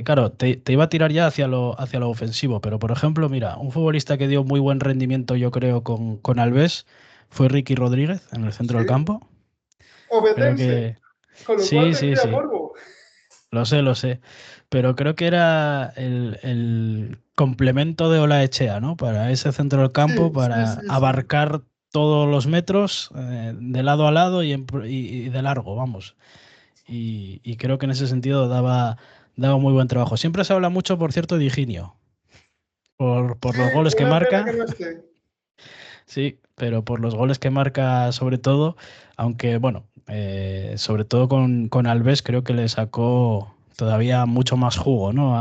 Speaker 2: claro, te iba a tirar ya hacia lo ofensivo, pero por ejemplo, mira, un futbolista que dio muy buen rendimiento, yo creo, con Alves fue Ricky Rodríguez en el centro
Speaker 1: Sí,
Speaker 2: del campo. Creo
Speaker 1: obetense,
Speaker 2: que
Speaker 1: con lo cual
Speaker 2: sí, sí,
Speaker 1: tendría
Speaker 2: sí.
Speaker 1: morbo.
Speaker 2: Lo sé, pero creo que era el complemento de Olaechea, ¿no? Para ese centro del campo,
Speaker 1: Sí, sí,
Speaker 2: para
Speaker 1: sí, sí.
Speaker 2: abarcar todos los metros de lado a lado y de largo, vamos. Y creo que en ese sentido daba muy buen trabajo. Siempre se habla mucho, por cierto, de Higinio, por
Speaker 1: Sí,
Speaker 2: los goles que
Speaker 1: una pena
Speaker 2: marca,
Speaker 1: que no esté.
Speaker 2: sí, pero por los goles que marca sobre todo, aunque bueno, sobre todo con Alves creo que le sacó todavía mucho más jugo, ¿no?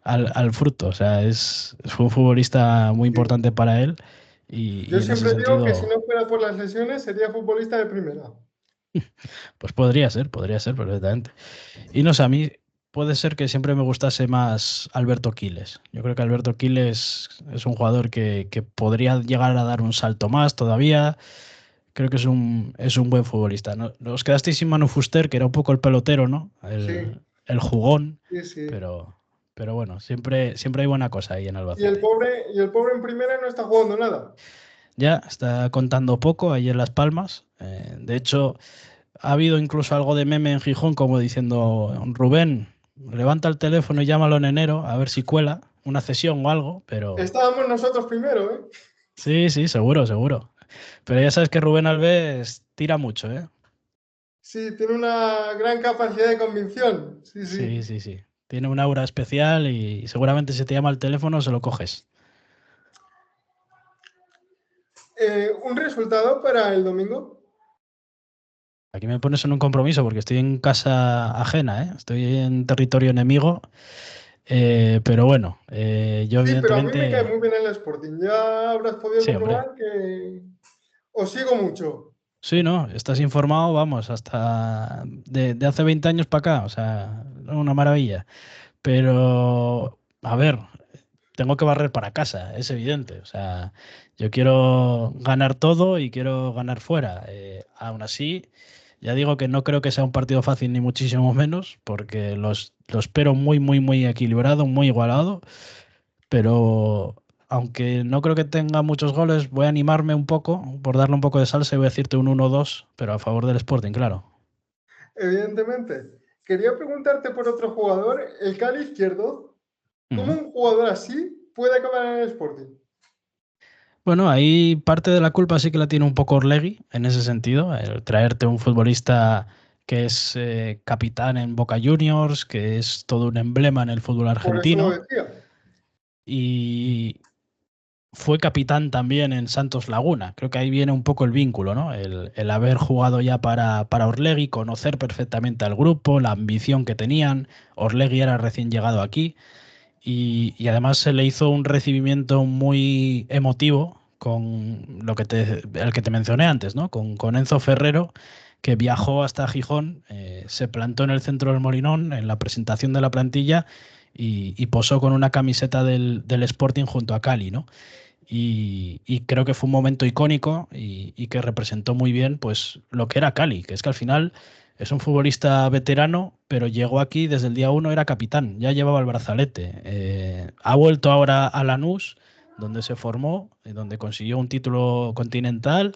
Speaker 2: Al fruto. O sea, fue un futbolista muy
Speaker 1: Sí.
Speaker 2: importante para él
Speaker 1: Yo
Speaker 2: y en ese
Speaker 1: siempre digo que si
Speaker 2: sentido,
Speaker 1: no fuera por las lesiones sería futbolista de primera.
Speaker 2: pues podría ser perfectamente. Y no sé, a mí puede ser que siempre me gustase más Alberto Quiles. Yo creo que Alberto Quiles es un jugador que podría llegar a dar un salto más todavía. Creo que es un buen futbolista. Nos quedasteis sin Manu Fuster, que era un poco el pelotero, ¿no?
Speaker 1: Sí,
Speaker 2: El jugón,
Speaker 1: sí, sí.
Speaker 2: pero, pero bueno, siempre hay buena cosa ahí en Albacete.
Speaker 1: Y el pobre en primera no está jugando nada.
Speaker 2: Ya está contando poco ahí en Las Palmas. De hecho, ha habido incluso algo de meme en Gijón como diciendo, Rubén, levanta el teléfono y llámalo en enero a ver si cuela una cesión o algo, pero
Speaker 1: Estábamos nosotros primero, ¿eh?
Speaker 2: sí, sí, seguro, seguro. Pero ya sabes que Rubén Alves tira mucho, ¿eh?
Speaker 1: Sí, tiene una gran capacidad de convicción. Sí,
Speaker 2: Sí,
Speaker 1: sí.
Speaker 2: sí, sí. Tiene un aura especial y seguramente si te llama el teléfono se lo coges.
Speaker 1: ¿Un resultado para el domingo?
Speaker 2: Aquí me pones en un compromiso porque estoy en casa ajena, ¿eh? Estoy en territorio enemigo. Pero bueno, yo
Speaker 1: Sí, pero a mí me cae
Speaker 2: evidentemente,
Speaker 1: muy bien el Sporting. Ya habrás podido
Speaker 2: sí, hombre.
Speaker 1: comprobar que os sigo mucho.
Speaker 2: Sí, ¿no? Estás informado, vamos, hasta de hace 20 años para acá, o sea, una maravilla. Pero, a ver, tengo que barrer para casa, es evidente. O sea, yo quiero ganar todo y quiero ganar fuera. Aún así, ya digo que no creo que sea un partido fácil ni muchísimo menos, porque lo espero muy, muy, muy equilibrado, muy igualado. Pero aunque no creo que tenga muchos goles, voy a animarme un poco por darle un poco de salsa y voy a decirte un 1-2, pero a favor del Sporting, claro.
Speaker 1: Evidentemente. Quería preguntarte por otro jugador, el Cali izquierdo. ¿Cómo
Speaker 2: Ujú.
Speaker 1: un jugador así puede acabar en el Sporting?
Speaker 2: Bueno, ahí parte de la culpa sí que la tiene un poco Orlegui en ese sentido, el traerte un futbolista que es capitán en Boca Juniors, que es todo un emblema en el fútbol
Speaker 1: Por eso lo
Speaker 2: argentino
Speaker 1: decía.
Speaker 2: y fue capitán también en Santos Laguna. Creo que ahí viene un poco el vínculo, ¿no? El haber jugado ya para Orlegui, conocer perfectamente al grupo, la ambición que tenían. Orlegui era recién llegado aquí y además se le hizo un recibimiento muy emotivo con el que te mencioné antes, ¿no? Con Enzo Ferrero, que viajó hasta Gijón, se plantó en el centro del Molinón en la presentación de la plantilla y posó con una camiseta del Sporting junto a Cali, ¿no? Y creo que fue un momento icónico y que representó muy bien pues lo que era Cali, que es que al final es un futbolista veterano, pero llegó aquí desde el día uno, era capitán, ya llevaba el brazalete. Ha vuelto ahora a Lanús, donde se formó, donde consiguió un título continental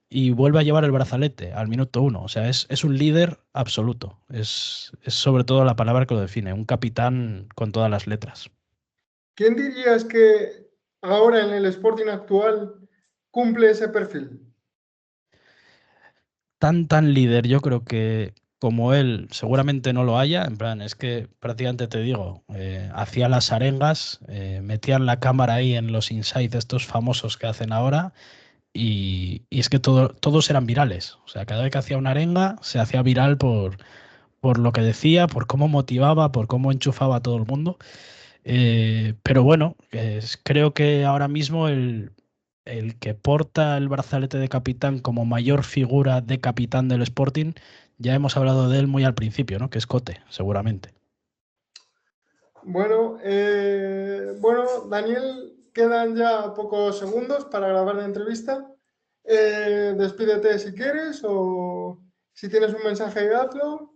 Speaker 2: y vuelve a llevar el brazalete al minuto uno. O sea, es un líder absoluto. Es sobre todo la palabra que lo define, un capitán con todas las letras.
Speaker 1: ¿Quién dirías que ahora en el Sporting actual cumple ese perfil?
Speaker 2: Tan líder, yo creo que como él seguramente no lo haya, en plan, es que prácticamente te digo, hacía las arengas, metían la cámara ahí en los insights estos famosos que hacen ahora y es que todos eran virales, o sea, cada vez que hacía una arenga se hacía viral por lo que decía, por cómo motivaba, por cómo enchufaba a todo el mundo. Pero bueno, creo que ahora mismo el que porta el brazalete de capitán como mayor figura de capitán del Sporting, ya hemos hablado de él muy al principio, ¿no? Que es Cote, seguramente.
Speaker 1: Bueno, Daniel, quedan ya pocos segundos para grabar la entrevista. Despídete si quieres o si tienes un mensaje, hazlo.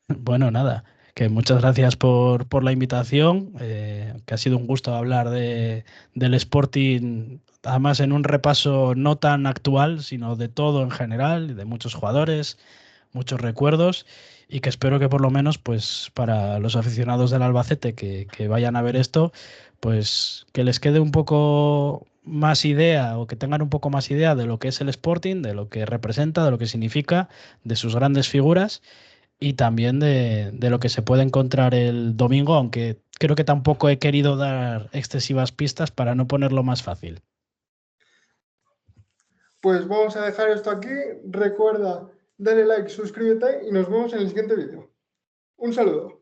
Speaker 2: Bueno, nada, que muchas gracias por la invitación, que ha sido un gusto hablar del Sporting, además en un repaso no tan actual, sino de todo en general, de muchos jugadores, muchos recuerdos y que espero que por lo menos pues para los aficionados del Albacete que vayan a ver esto, pues que les quede un poco más idea o que tengan un poco más idea de lo que es el Sporting, de lo que representa, de lo que significa, de sus grandes figuras y también de lo que se puede encontrar el domingo, aunque creo que tampoco he querido dar excesivas pistas para no ponerlo más fácil.
Speaker 1: Pues vamos a dejar esto aquí. Recuerda, dale like, suscríbete y nos vemos en el siguiente vídeo. Un saludo.